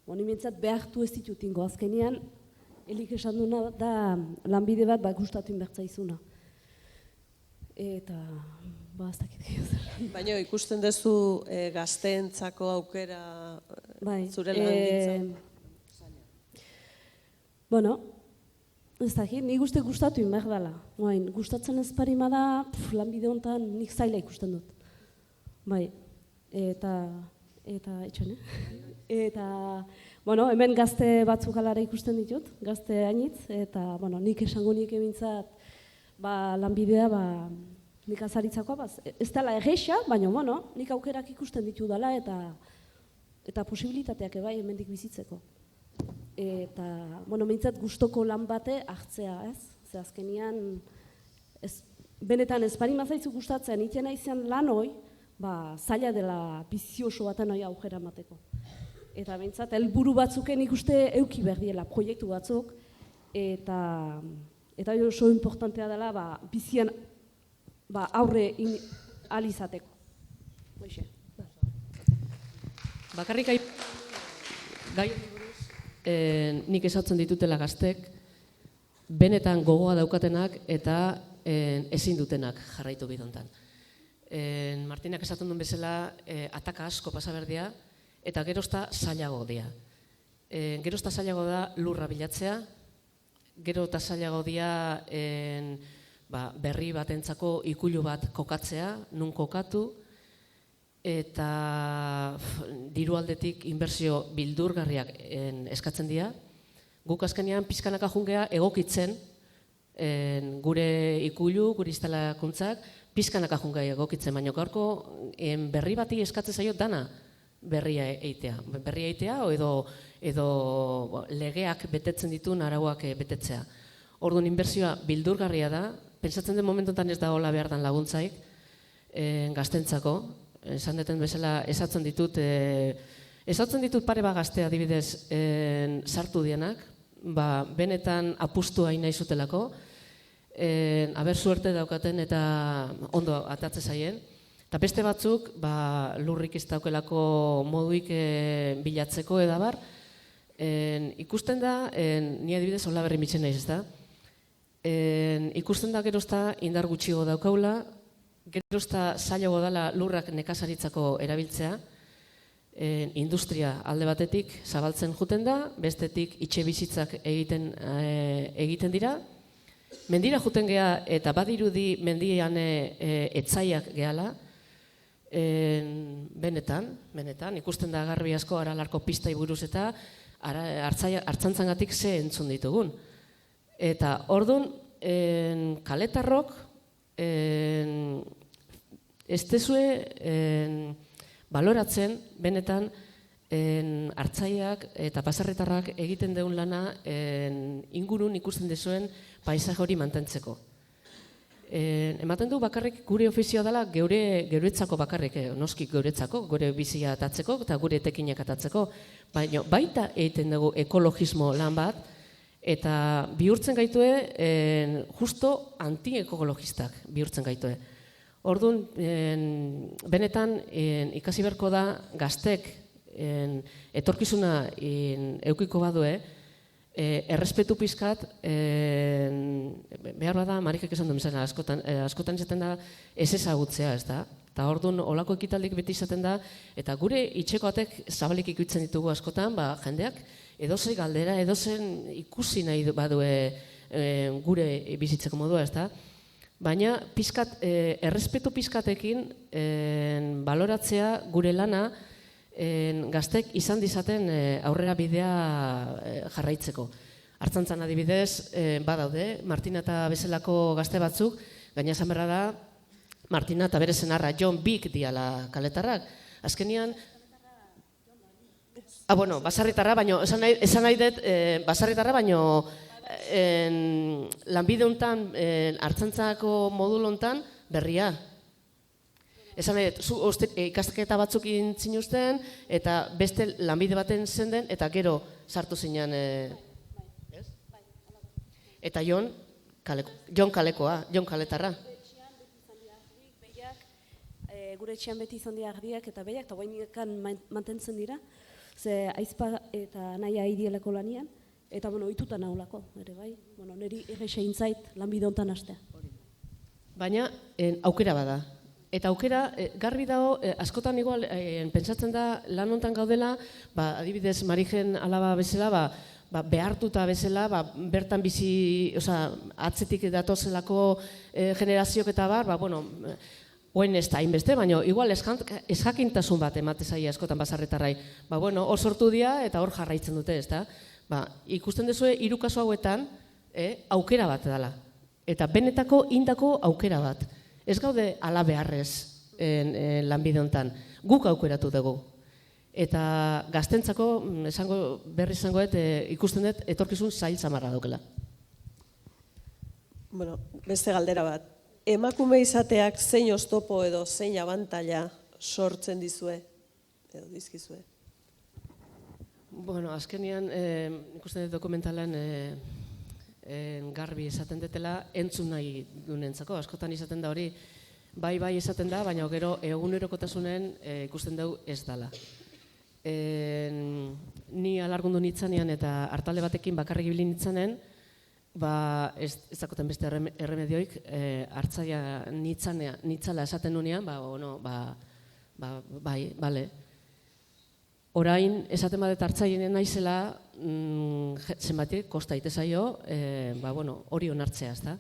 nimentzat behartu ez ditut ingo azkenean, elik esan duna da lanbide bat gustatu inbertzaizuna. Eta, ez dakit gehiago. Baina ikusten duzu gazteentzako aukera zure langintzan? Ez dakit, nik uste gustatu inber dela. Gustatzen ez parima da, lanbide honetan nik zaila ikusten dut. Eta etxone. Eta, hemen gazte batzuk alara ikusten ditut, gazte hainitz, eta nik esango nik emintzat lanbidea nik azaritzakoa, ez dela egeixa, baina nik aukerak ikusten ditu dela eta posibilitateak ebai hemendik bizitzeko. Eta, mintzat gustoko lan bate hartzea, ez? Ze azkenian, benetan ez bari mazaitzu gustatzen, iten aizean lan hoi, zaila dela bizioso baten hoi aukera mateko. Eta mintzat, helburu batzuken ikuste euki berdiela, proiektu batzuk, eta oso importantea dela bizian aurre alizateko. Bakarrik gai nik esatzen ditutela gaztek, benetan gogoa daukatenak eta ezin dutenak jarraitu bidontan. Martinak esaten duen bezala, ataka asko pasa berdia, eta gerozta zailago dia. Gerozta zailago da lurra bilatzea, gerozta zailago dia berri batentzako ikulu bat kokatzea, nun kokatu, eta diru aldetik inbertsio bildurgarriak eskatzen dira. Guk azkenean pizkanaka jungea egokitzen gure ikulu, gure instalakuntzak, pizkanaka jungea egokitzen, baina gaurko berri bati eskatzen zaio dana berria eitea. Berria eitea edo legeak betetzen dituen arauak betetzea. Orduan inbertsioa bildurgarria da, pentsatzen den momentuetan ez da hola behar dan laguntzaik, gaztentzako, esan deten bezala esatzen ditut pare bat gazte adibidez sartu dienak, benetan apustu hain nahi zutelako, aber suerte daukaten eta ondo atatze zaien, eta beste batzuk lurrik ez daukelako moduik bilatzeko edabar, ikusten da, ni adibidez hola berri mitzen naiz ez da, ikusten da gerozta indar gutxiago daukaula, gerozta zailago dela lurrak nekazaritzako erabiltzea, industria alde batetik zabaltzen juten da, bestetik itxe bizitzak egiten dira, mendira juten gea eta badirudi mendian etzaiak gehala, benetan, ikusten da garbi asko Aralarko pistai buruz eta hartzantzangatik ze entzun ditugun. Eta orduan, kaletarrok, ez dezue baloratzen, benetan, hartzaiak eta baserritarrak egiten deun lana ingurun ikusten dezuen paisaje hori mantentzeko. Ematen du bakarrik gure ofizioa dela geuretzako bakarrik, noski geuretzako, gure bizia atatzeko eta gure etekinak atatzeko, baina baita egiten dugu ekologismo lan bat, eta bihurtzen gaitue, justo anti-ekologistak bihurtzen gaitue. Orduan, benetan ikasi beharko da gaztek etorkizuna eukiko badue, errespetu pizkat, behar bada, Marikek esan duen bezala, askotan izaten da ez ezagutzea, ez da? Eta orduan, olako ekitaldik beti izaten da, eta gure itxekoatek zabalik ikutzen ditugu askotan, jendeak, edozen galdera, edozen ikusi nahi badue gure bizitzeko modua, ez da? Baina, errespetu pizkatekin baloratzea gure lana gaztek izan dizaten aurrera bidea jarraitzeko. Hartzantzan adibidez, badaude, Martina eta bezalako gazte batzuk, gaina esan berra da, Martina eta bere senarra John Big diala kaletarrak. Azkenian, basarritarra, baino, esan nahi dut, basarritarra, baino, lanbide hontan, hartzantzako modul hontan, berria. Esan nahi dut, ikastaketa batzuk intzinuzten, eta beste lanbide baten zenden, eta gero sartu zinean, eta Jon kalekoa, Jon kaletarra. Gure etxean beti izan dira ardiak eta behiak, eta guainekan mantentzen dira, ze aizpa eta naia idieleko lanian, eta ohituta naholako, ere bai, niri errexein zait lanbide hontan hastea. Baina aukera bada. Eta aukera, garbi dago, askotan igual, pentsatzen da lan hontan gaudela, adibidez Marijen alaba bezala, behartuta bezala, bertan bizi, atzetik datozelako generazioak eta oen ez da hainbeste, baina igual ezjakintasun bat emate zaia askotan basarretarrai. Hor sortu dira eta hor jarraitzen dute, ez da? Ikusten duzue, 3 kasu hauetan, aukera bat dela. Eta benetako indako aukera bat. Ez gaude ala beharrez lanbide hontan. Guk aukeratu dugu. Eta gaztentzako, berri izango dut, ikusten dut, etorkizun zail zamarra daukela. Beste galdera bat. Emakume izateak zein oztopo edo zein abantaila sortzen dizue, edo dizkizue? Azkenean, ikusten dut dokumentalan garbi esaten detela, entzun nahi dunentzako. Askotan izaten da hori, bai esaten da, baina gero egunerokotasunen ikusten dugu ez dela. Ni alargundu nitzanean eta hartalde batekin bakarrik ibili nitzanen, ez dakoten beste erremedioik, hartzaia nitzala esaten nunean, bai, bale. Orain, esaten badet hartzaien naizela, zenbatik, kosta itezaio, hori onartzea, ez da?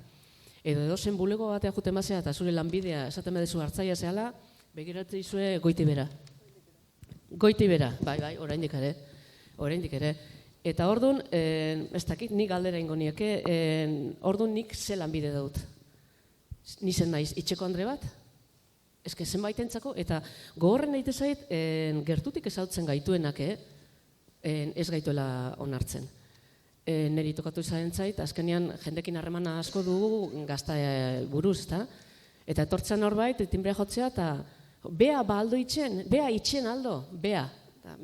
Edo zen bulego batea juten bazea eta zure lanbidea esaten badezu hartzaia zehala, begiratzen izue Goitibera. Goitibera, bai, oraindik ere. Eta orduan, ez dakit, nik galdera ingo nieke, orduan nik ze lanbide dut. Nizen naiz, itxeko andre bat? Ez que zenbaitentzako, eta gogorren daite zait, gertutik ezautzen gaituenak, ez gaituela onartzen. niri tokatu izan zait, azkenean jendekin harremana asko dugu gazta buruz, eta etortzen norbait, tinbrea jotzea, eta bea ba aldo itxen, bea itxen aldo, bea.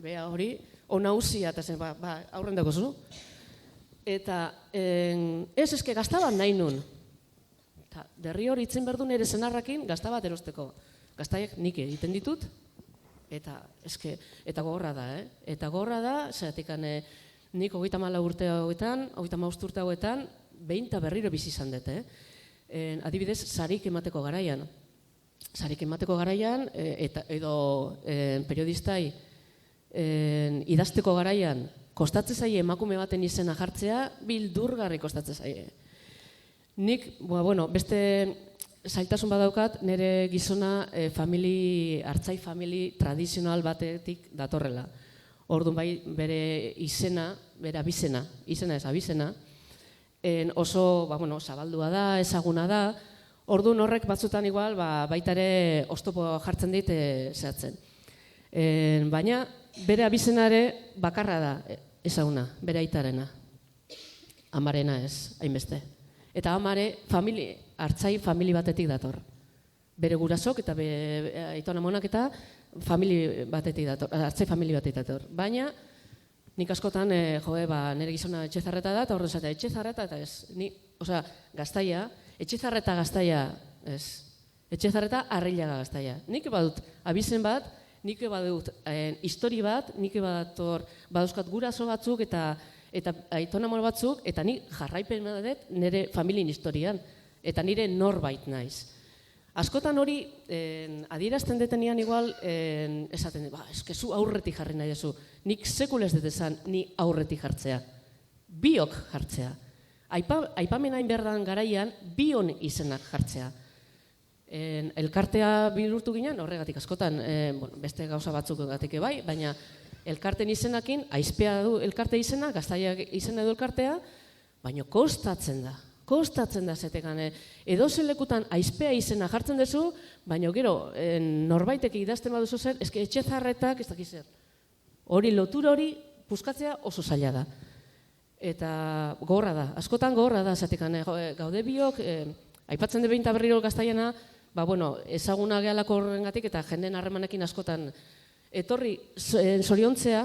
Bea hori, ona uzia, eta zen, aurren dago zu. Eta, ez eske gazta bat nahi nun. Derri hori itzen behar du nire zenarrakin gazta bat erosteko. Gaztaiek nik egiten ditut, eta gogorra da, Eta gogorra da, zeratik nik 34 urte hauetan, 35 urte hauetan, behin eta berriro bizi izan dut, adibidez, sarik emateko garaian. Sarik emateko garaian, edo periodistai idazteko garaian, kostatzen zaie emakume baten izena jartzea, bildurgarri kostatzen zaie. Nik, beste zailtasun badaukat, nire gizona artzai famili tradizional batetik datorrela. Orduan bai bere izena, bere abizena, izena ez abizena, oso zabaldua da, ezaguna da, orduan horrek batzutan igual baita ere oztopo jartzen dit zehatzen. Baina bere abizenare bakarra da ezaguna, bere aitarena, amarena ez, hainbeste. Eta amare artzai famili batetik dator. Bere gurasok eta aitona monak eta artzai famili batetik dator. Baina nik askotan, nire gizona etxezarreta da, eta horren zatea etxezarreta eta ez. Gaztaia, etxezarreta gaztaia ez. Etxezarreta Arrillaga gaztaia. Nik badut abizen bat, nik badut histori bat, nik badauzkat guraso batzuk eta aitona mono batzuk, eta nik jarraipen dut nire familien historian, eta nire norbait naiz. Askotan hori adierazten detenean igual esaten dut, eske zu aurretik jarri nahi duzu. Nik sekulez dut esan ni aurretik jartzea. Biok jartzea. Aipamenain berdan garaian bion izenak jartzea. Elkartea bihurtu ginen, horregatik askotan, beste gauza batzuk egatik bai, baina elkarten izenakin, aizpea du elkarte izena, gaztaiak izena du elkartea, baina kostatzen da zetekan. Edozen lekutan aizpea izena jartzen duzu, baina gero norbaitek idazten baduzu zer, eske etxezarretak, ez dakiz zer. Hori lotura hori puskatzea oso zaila da. Eta gogorra da, askotan gogorra da zetekan. Gaude biok, aipatzen de behin berriro gaztaiena, ezaguna gehalako horrengatik eta jenden harremanekin askotan etorri zoriontzea,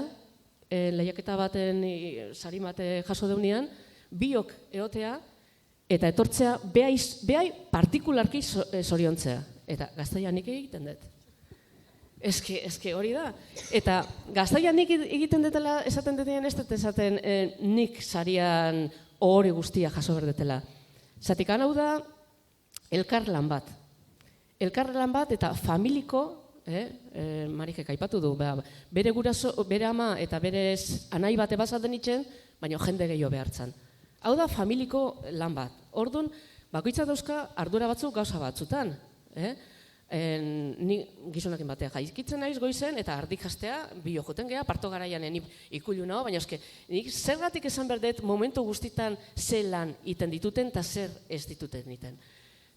lehiaketa baten sari bate jaso deunean, biok eotea, eta etortzea behai partikularki zoriontzea. Eta gaztaia nik egiten dut. Eske hori da. Eta gaztaia nik egiten dutela esaten dutean ez dut esaten nik sarian hori guztia jaso berdetela. Zatik hau da elkar lan bat. Elkar lan bat eta familiko, Marikek aipatu du, bere guraso, bere ama eta bere anai bate bazaten itzen, baina jende gehiago behartzen. Hau da familiko lan bat. Orduan, bakoitza dauzka ardura batzuk gauza batzutan. Ni gizonakin batea jaizkitzen naiz goizen eta ardik jastea bio joten geha, parto garaian ikullu nago, baina eske, nik zergatik esan berdet momentu guztitan ze lan iten dituten eta zer ez dituten iten.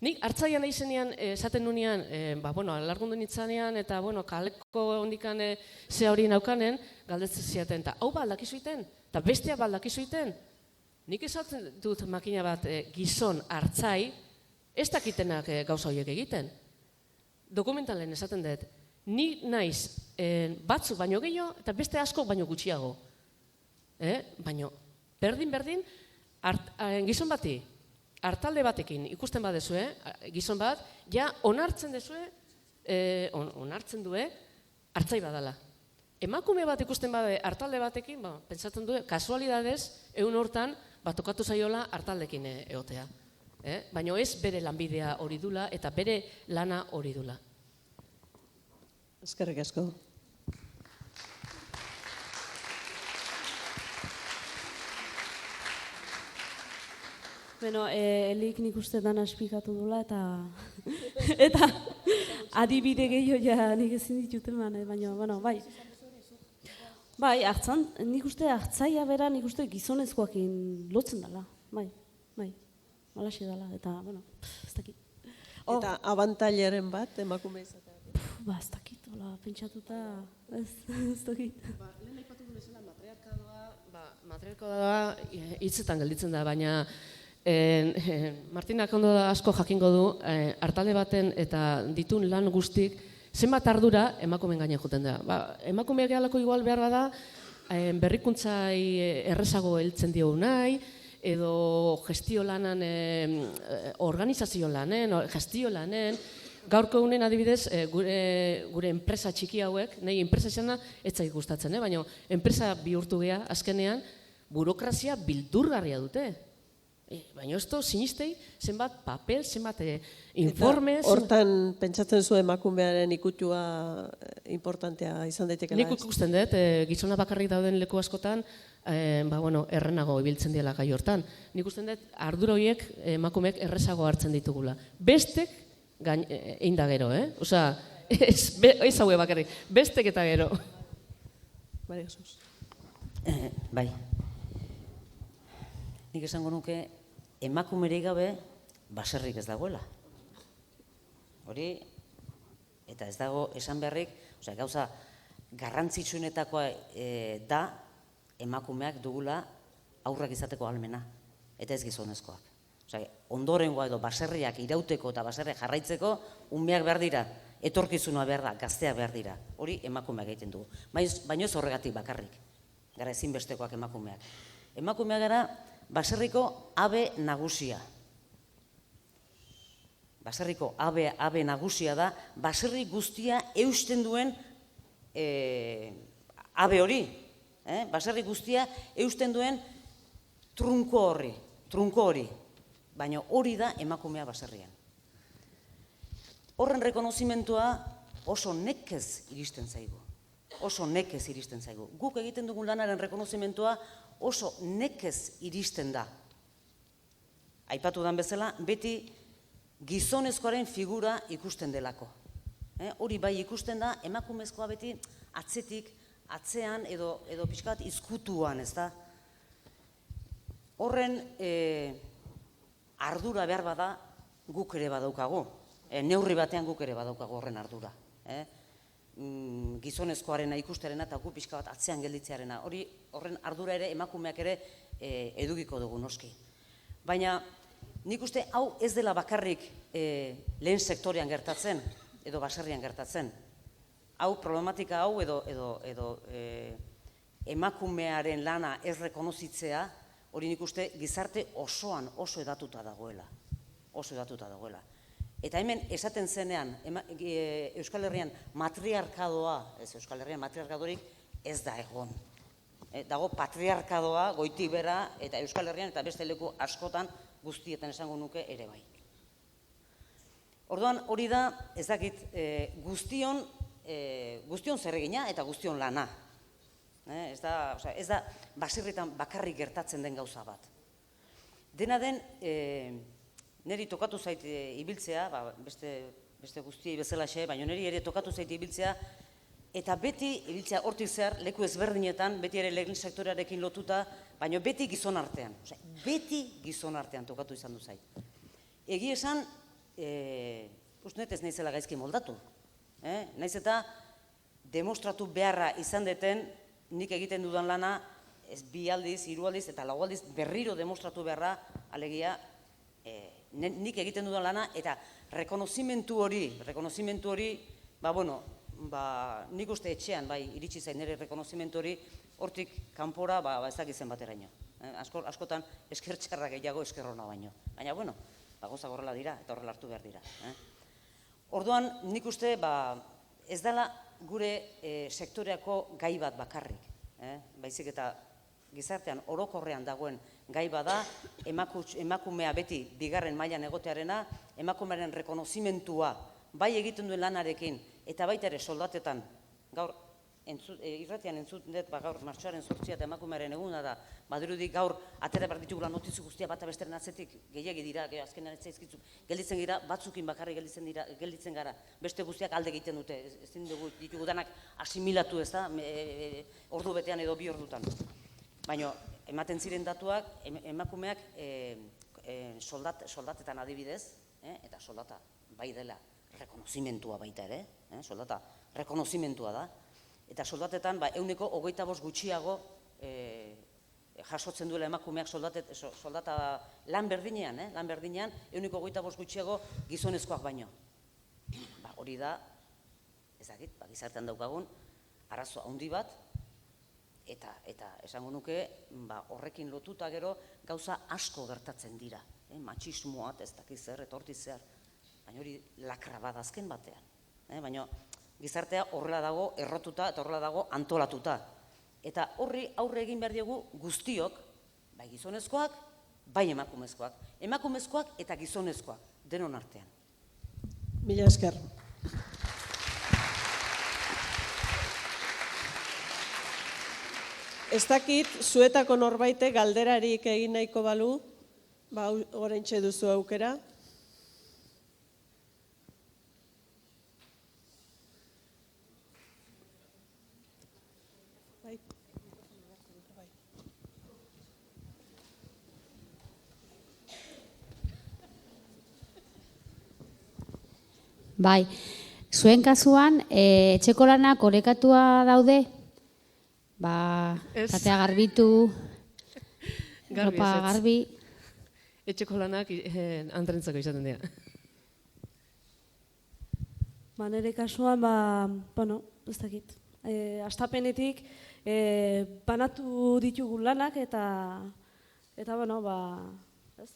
Nik hartzaian naizenean esaten nunean, alargundu nintzanean eta kaleko ondikan ze hori naukanen, galdetzen ziaten, eta hau baldakizu iten, eta bestea baldakizu iten. Nik esaten dut makina bat gizon hartzai, ez dakitenak gauza horiek egiten. Dokumentalen esaten dut, ni naiz batzuk baino gehiago eta beste asko baino gutxiago. Baina berdin, gizon bati, hartalde batekin ikusten badezue, gizon bat, ja onartzen due, hartzai badala. Emakume bat ikusten bade hartalde batekin, pentsatzen du, kasualidadez, egun hortan, tokatu zaiola hartaldekin egotea. Baina ez bere lanbidea hori dula eta bere lana hori dula. Eskerrik asko. Elik nik uste dana esplikatu dula eta adibide gehiago ja nik ezin dituten baina, bai. Bai, nik uste hartzaia bera nik uste gizonezkoakin lotzen dela, bai. Malaxe dela, eta, ez dakit. Eta abantailaren bat, emakume izatea? Ez dakit, hola, pentsatuta, ez dakit. Lehen aipatu duen bezala matriarkadoa hitzetan gelditzen da, baina Martinak ondo asko jakingo du, hartalde baten eta ditun lan guztik, zenbat ardura emakumeen gainen joten da. Emakumeak gehalako igual behar bada, berrikuntzai errezago heltzen diogu nahi, edo gestio lanan, organizazio lanen, gestio lanen, gaurko egunen adibidez, gure enpresa txiki hauek, nahi enpresa izan da, ez zait gustatzen, baina enpresa bihurtu geha, azkenean, burokrazia bildurgarria dute. Baina ez sinistei, zenbat papel, zenbat informe... Hortan pentsatzen zu emakumearen ikutua importantea izan daitekela. Nik ikusten dut, gizona bakarrik dauden leku askotan, errenago ibiltzen diela gai hortan. Nik ikusten dut, ardura horiek emakumeek errezago hartzen ditugula. Bestek egin da gero, Osa, ez haue bakarrik, bestek eta gero. Maria Jesús. Bai. Nik esango nuke, emakumerik gabe, baserrik ez dagoela. Hori, eta ez dago esan beharrik, gauza garrantzitsuenetakoa da, emakumeak dugula aurrak izateko ahalmena, eta ez gizonezkoak. Ondorengoa edo baserriak irauteko eta baserriak jarraitzeko, umeak behar dira, etorkizuna behar da, gazteak behar dira. Hori emakumeak egiten dugu. Baina ez horregatik bakarrik, gara ezinbestekoak emakumeak. Emakumeak gara, baserriko abe nagusia. Baserriko abe nagusia da, baserri guztia eusten duen abe hori. Baserri guztia eusten duen trunko hori. Baina hori da emakumea baserrian. Horren rekonozimentua oso nekez iristen zaigu. Guk egiten dugun lanaren rekonozimentua oso nekez iristen da. Aipatu dan bezala, beti gizonezkoaren figura ikusten delako. Hori bai ikusten da, emakumezkoa beti atzetik, atzean edo pixka bat izkutuan, ez da? Horren ardura behar bada guk ere badaukagu. Neurri batean guk ere badaukagu horren ardura. Gizonezkoarena ikusterena eta gu pixka bat atzean gelditzearena. Horren ardura ere emakumeak ere edukiko dugu noski. Baina nik uste hau ez dela bakarrik lehen sektorean gertatzen edo baserrian gertatzen. Hau problematika hau edo emakumearen lana ez rekonozitzea, hori nik uste gizarte osoan oso edatuta dagoela. Eta hemen esaten zenean, Euskal Herrian matriarkadoa, ez Euskal Herrian matriarkadorik ez da egon. Dago patriarkadoa, goitik bera, eta Euskal Herrian eta beste leku askotan guztietan esango nuke ere bai. Orduan hori da, ez dakit, guztion zer egina eta guztion lana. Ez da baserritan bakarrik gertatzen den gauza bat. Dena den, niri tokatu zait ibiltzea, beste guztiei bezalaxe, baina niri ere tokatu zait ibiltzea, eta beti ibiltzea hortik zehar, leku ezberdinetan, beti ere lehen sektorearekin lotuta, baina beti gizon artean. Beti gizon artean tokatu izan du zait. Egi esan, uste ez naizela gaizki moldatu. Naiz eta demostratu beharra izan deten, nik egiten dudan lana, ez 2 aldiz, 3 aldiz eta 4 aldiz berriro demostratu beharra, alegia, nik egiten dudan lana, eta rekonozimentu hori, nik uste etxean, iritsi zain nire rekonozimentu hori, hortik kanpora, ez dakizen bateraino. Askotan, esker txarra gehiago, esker hona baino. Baina, gauza horrela dira, eta horrela hartu behar dira. Orduan, nik uste, ez dela gure sektoreako gai bat bakarrik. Baizik eta gizartean orokorrean dagoen gai bada, emakumea beti bigarren mailan egotearena, emakumearen rekonozimentua bai egiten duen lanarekin, eta baita ere soldatetan, gaur, irratian entzuten dut, gaur martxoaren 8 eta emakumearen eguna da, badirudi gaur atera behar ditugula notizu guztia bata besteren atzetik, gehiagi dira, azkenean ez zaizkitzu, gelditzen gira, batzukin bakarrik gelditzen gara, beste guztiak alde egiten dute, ezin dugu ditugu danak asimilatu ez da, ordu betean edo 2 ordutan. Baina, ematen ziren datuak, emakumeak soldatetan adibidez, eta soldata bai dela rekonozimentua baita ere, soldata rekonozimentua da. Eta soldatetan, 25% gutxiago jasotzen duela emakumeak soldata lan berdinean, 25% gutxiago gizonezkoak baino. Hori da, ez dakit, gizartean daukagun, arazo handi bat, eta esango nuke, horrekin lotuta gero gauza asko gertatzen dira. Matxismoat, ez dakit zer, etorti zer, baina hori lakra bat azken batean. Baina gizartea horrela dago errotuta eta horrela dago antolatuta. Eta horri aurre egin behar diegu guztiok, bai gizonezkoak, bai emakumezkoak. Emakumezkoak eta gizonezkoak, denon artean. Mila esker. Ez dakit, zuetako norbaite galderarik egin nahiko balu, oraintxe duzu aukera. Bai, zuen kasuan, etxeko lanak orekatua daude? Katea garbitu, ropa garbi. Etxeko lanak antrentzako izaten dira. Nire kasuan, ez dakit. Astapenetik banatu ditugu lanak eta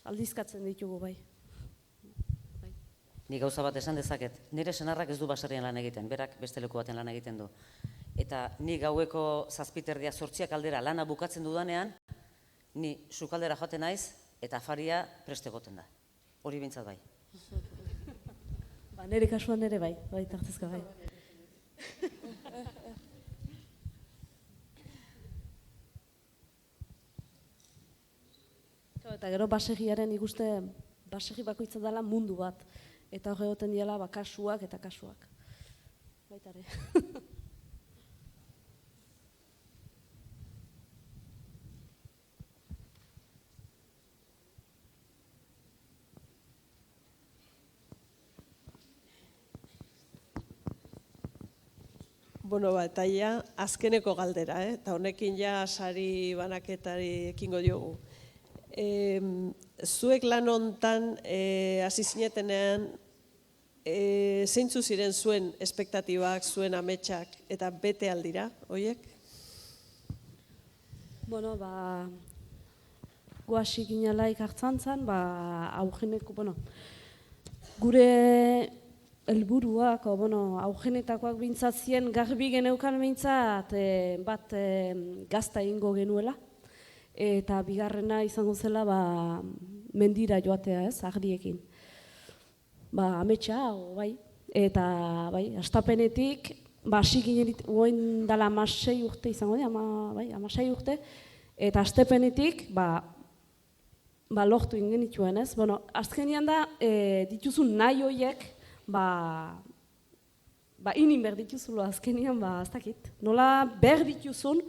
aldizkatzen ditugu bai. Ni gauza bat esan dezaket, nire senarrak ez du baserrian lan egiten, berak beste leku baten lan egiten du. Eta ni gaueko 7:30 8 aldera lana bukatzen dudanean, ni sukaldera joaten naiz eta afaria preste egoten da. Hori behintzat bai. Nire kasuan ere bai, tartezka bai. Eta gero baserriaren ikuste, baserri bakoitza dela mundu bat. Eta hori egoten diela kasuak eta kasuak. Baitare. Eta ja, azkeneko galdera, eta honekin ja sari banaketari ekingo diogu. Zuek lan hontan hasi zinetenean, zeintzu ziren zuen espektatibak, zuen ametsak, eta bete aldira, horiek? Guasi ginelaik hartzantzan, augeneko, gure helburuak, augenetakoak bintzatzien, garbi geneukan bintzat, bat gazta egingo genuela. Eta bigarrena izango zela mendira joatea ez, agdiekin. Ametsa, bai. Eta, bai, astapenetik, hasi ginen, oin dala 16 urte izango dira, 16 urte. Eta astepenetik, lortu ingen dituen ez. Azkenean da, dituzun nahi horiek, inin behar dituzulo azkenean, ez dakit. Nola behar dituzun,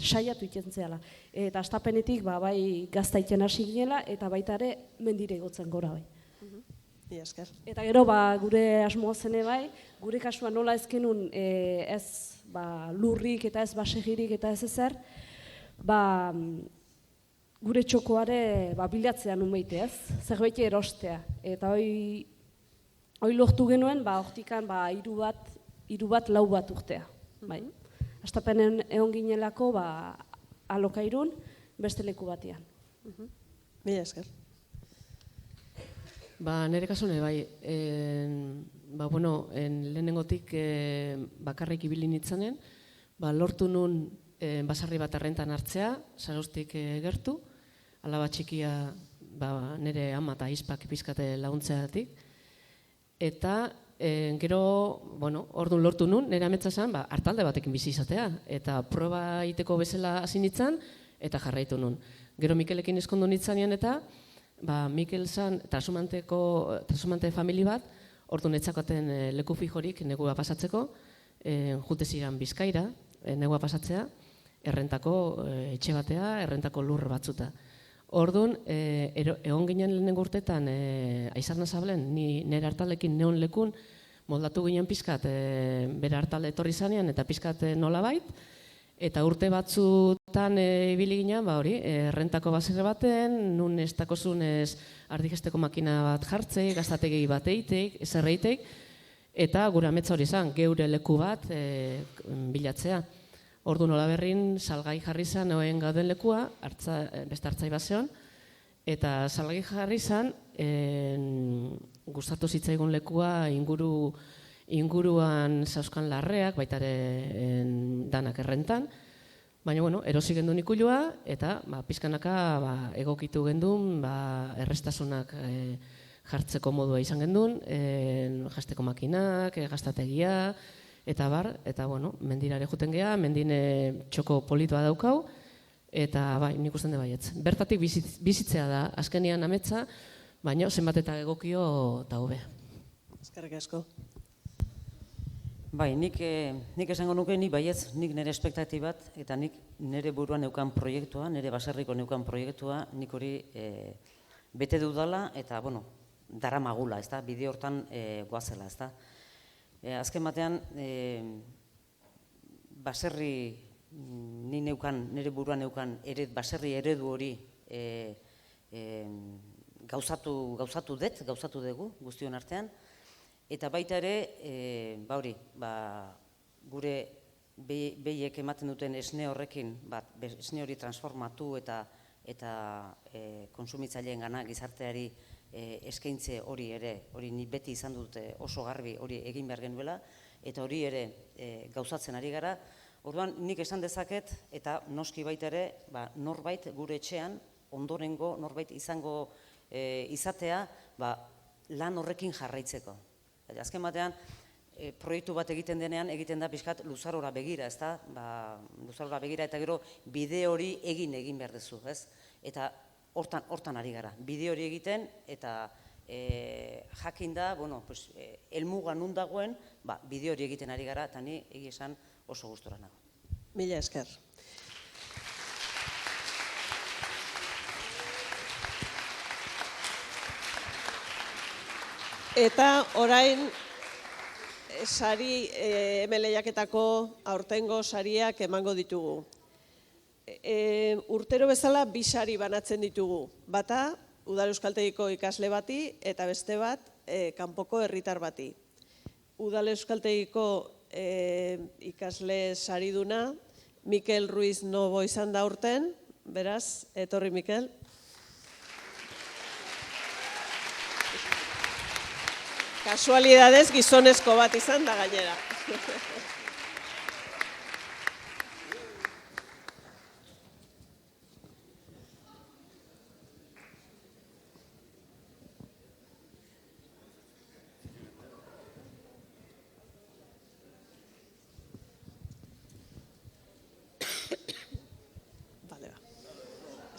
saiatu iten zehala. Eta astapenetik, bai gazta iten hasi ginela, eta baita ere mendire egotzen gora bai. Eta gero, gure asmoa zene bai, gure kasuan nola ezkenun ez lurrik eta ez basegirik eta ez ezer, gure txokoare bilatzean unbeite ez, zerbait erostea. Eta hoi lortu genuen, hortikan 3 bat, 4 bat urtea. Astapenen egon ginelako alokairun beste leku batean. Mila esker. Nire kasune bai, lehenengotik bakarrik ibili nintzanen, lortu nun basarri bat errentan hartzea, Zarauztik gertu, alaba txikia nire ama eta aizpak pizkate laguntzeatik, eta gero, orduan lortu nun, nire ametsa zen, hartalde batekin bizi izatea, eta proba iteko bezala hasi nintzen, eta jarraitu nun. Gero Mikelekin eskondu nintzanean eta, Mikel zen trasumante famili bat, orduan etxakoten leku fijorik negua pasatzeko, jute ziren Bizkaira, negua pasatzea, errentako etxe batea, errentako lur batzuta. Orduan, egon ginen lehenengo urtetan Aizarna Zablen, nire hartalekin neon lekun, moldatu ginen pizkat bere hartalde etorri zanean eta pizkat nolabait, eta urte batzutan ibili ginen, errentako baserri baten, nun ez dakozunez ardigesteko makina bat jartzei, gaztategi bat eitek, zerreitek, eta gure ametsa hori izan, geure leku bat bilatzea. Ordu nola berrin salgai jarri zan oen gauden lekua, beste hartzai bat zeon, eta salgai jarri zan, gustatu zitzaigun lekua inguruan zauzkan larreak, baita ere danak errentan, baina erosi gendun ikulua, eta pizkanaka egokitu gendun, errestasunak jartzeko modua izan gendun, jasteko makinak, gaztategia, eta mendirare juten geha, mendine txoko politoa daukau, eta nik usten de baietz. Bertatik bizitzea da, azkenian ametsa, baina zenbat eta egokio eta hobe. Eskerrik asko. Bai, nik esango nuke ni baietz, nik nire espektatibat, eta nik nire buruan neukan proiektua, nire baserriko neukan proiektua, nik hori bete dudala, eta, dara magula, bide hortan goazela, azken batean, baserri nire buruan neukan baserri eredu hori gauzatu dugu guztion artean, eta baita ere, gure behiek ematen duten esne horrekin, esne hori transformatu eta konsumitzaileen gana gizarteari eskaintze hori ere, hori ni beti izan dute oso garbi hori egin behar genuela, eta hori ere gauzatzen ari gara. Orduan, nik esan dezaket, eta noski baita ere, norbait gure etxean, ondorengo norbait izango izatea, lan horrekin jarraitzeko. Azken batean, proiektu bat egiten denean, egiten da pixkat luzarora begira, luzarora begira, eta gero bide hori egin behar duzu, ez? Eta hortan ari gara, bide hori egiten, eta jakin da, helmuga nun dagoen, bide hori egiten ari gara, eta ni egia esan oso gustora nago. Mila esker. Eta orain sari hemen lehiaketako aurtengo sariak emango ditugu. Urtero bezala bi sari banatzen ditugu. Bata, Udal Euskaltegiko ikasle bati eta beste bat kanpoko herritar bati. Udal Euskaltegiko ikasle sariduna Mikel Ruiz Novo izan da urten, beraz, etorri Mikel. Kasualidadez gizonezko bat izan da gainera.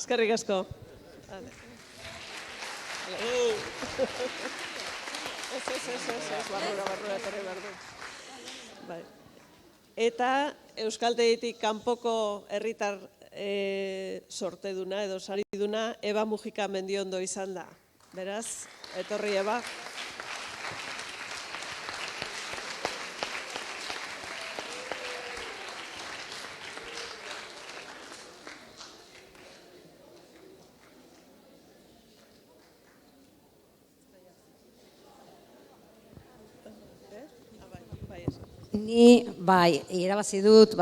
Eskerrik asko. Barrura, etorri behar du. Eta Euskaltegitik kanpoko herritar sorteduna edo sariduna Eba Mujika Mendiondo izan da. Beraz, etorri Eba. Ni, irabazi dut,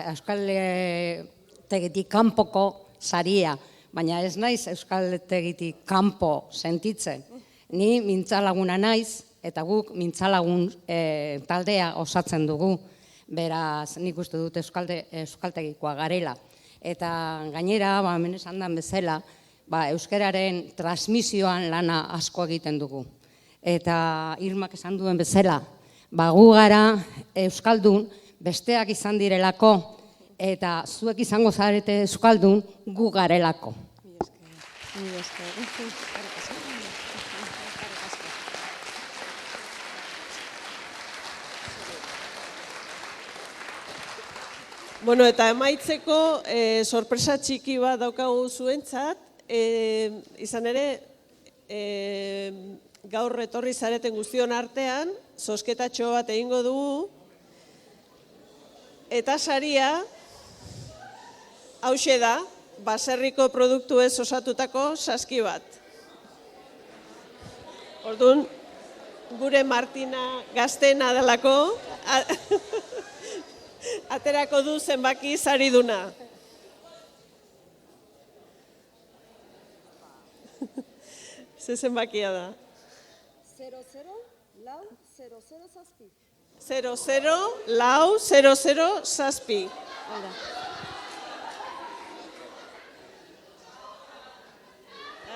Euskaltegitik kanpoko saria, baina ez naiz Euskaltegitik kanpo sentitzen. Ni mintzalaguna naiz, eta guk mintzalagun taldea osatzen dugu, beraz nik uste dut Euskaltegikoa garela. Eta gainera, hemen esan den bezala, euskararen transmisioan lana asko egiten dugu. Eta Irmak esan duen bezala, gu gara euskaldun besteak izan direlako, eta zuek izango zarete euskaldun gu garelako. Bueno, eta emaitzeko sorpresa txiki bat daukagu zuentzat, izan ere, gaur etorri zareten guztion artean, zozketatxo bat egingo dugu, eta saria, hauxe da, baserriko produktuez osatutako saski bat. Orduan, gure Martina gaztena delako, aterako du zenbaki sariduna. Ze zenbakia da? 00 lau 00 zazpi. 00 lau 00 zazpi.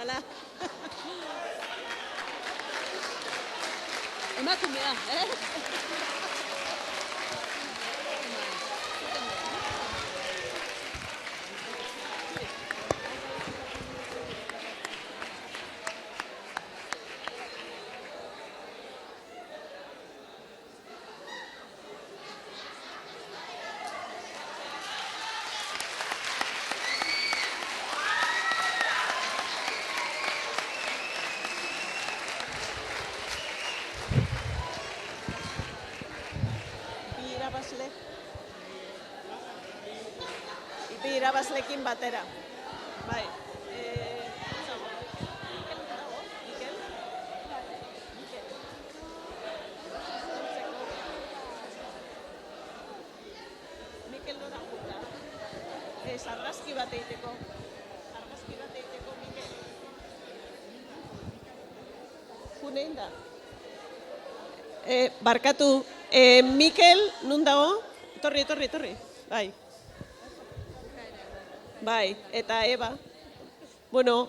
Hala. Emakumea, Bi irabazlekin batera. Bai. Mikel nora junta. Argazki bat egiteko. Argazki bat egiteko, Mikel. Junein da. Barkatu, Mikel, nun dago? Etorri. Bai. Bai, eta Eba. Bueno,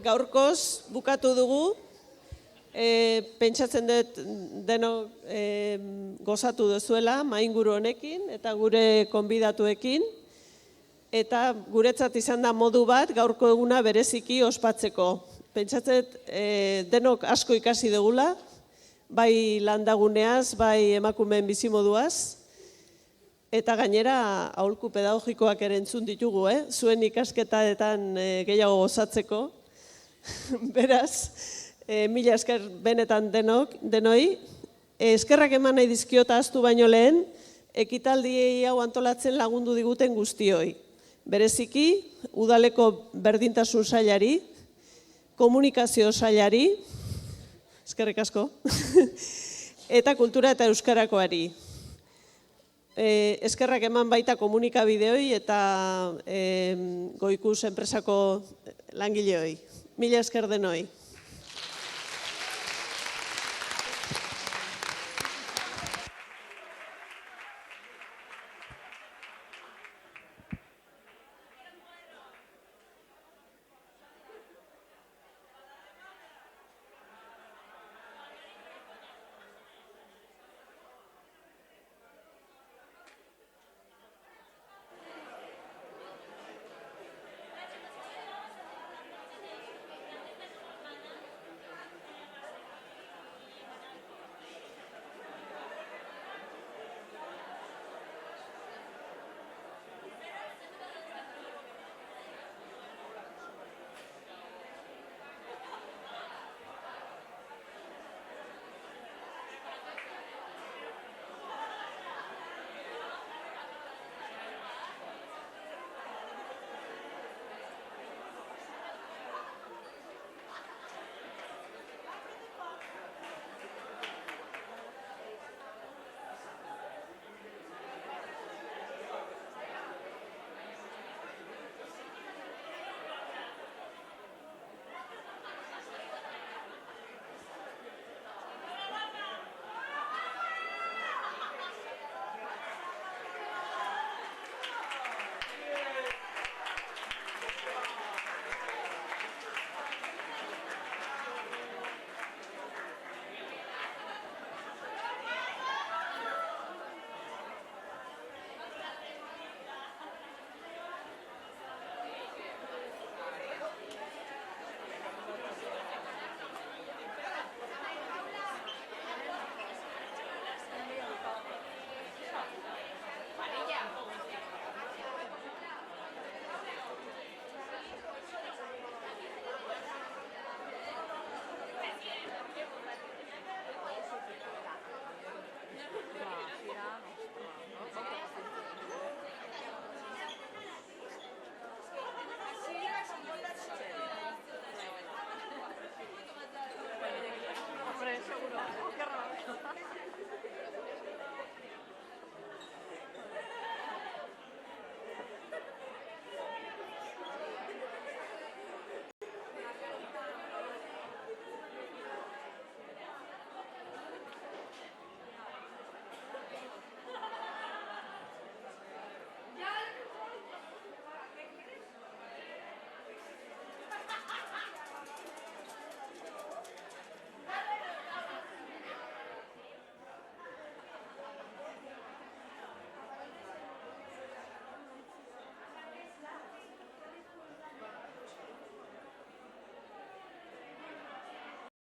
gaurkoz bukatu dugu, pentsatzen dut denok gozatu duzuela mainguru honekin eta gure konbidatuekin, eta guretzat izan da modu bat gaurko eguna bereziki ospatzeko. Pentsatzen denok asko ikasi dugula, bai landaguneaz, bai emakumeen bizimoduaz, eta gainera aholku pedagogikoak ere entzun ditugu, zuen ikasketaetan gehiago gozatzeko. Beraz, mila esker benetan denoi. Eskerrak eman nahi dizkiot ahaztu baino lehen, ekitaldi hau antolatzen lagundu diguten guztioi. Bereziki, udaleko berdintasun sailari, komunikazio sailari, eskerrik asko, eta kultura eta euskarakoari. Eskerrak eman baita komunikabideoi eta Goikus enpresako langileoi. Mila esker denoi.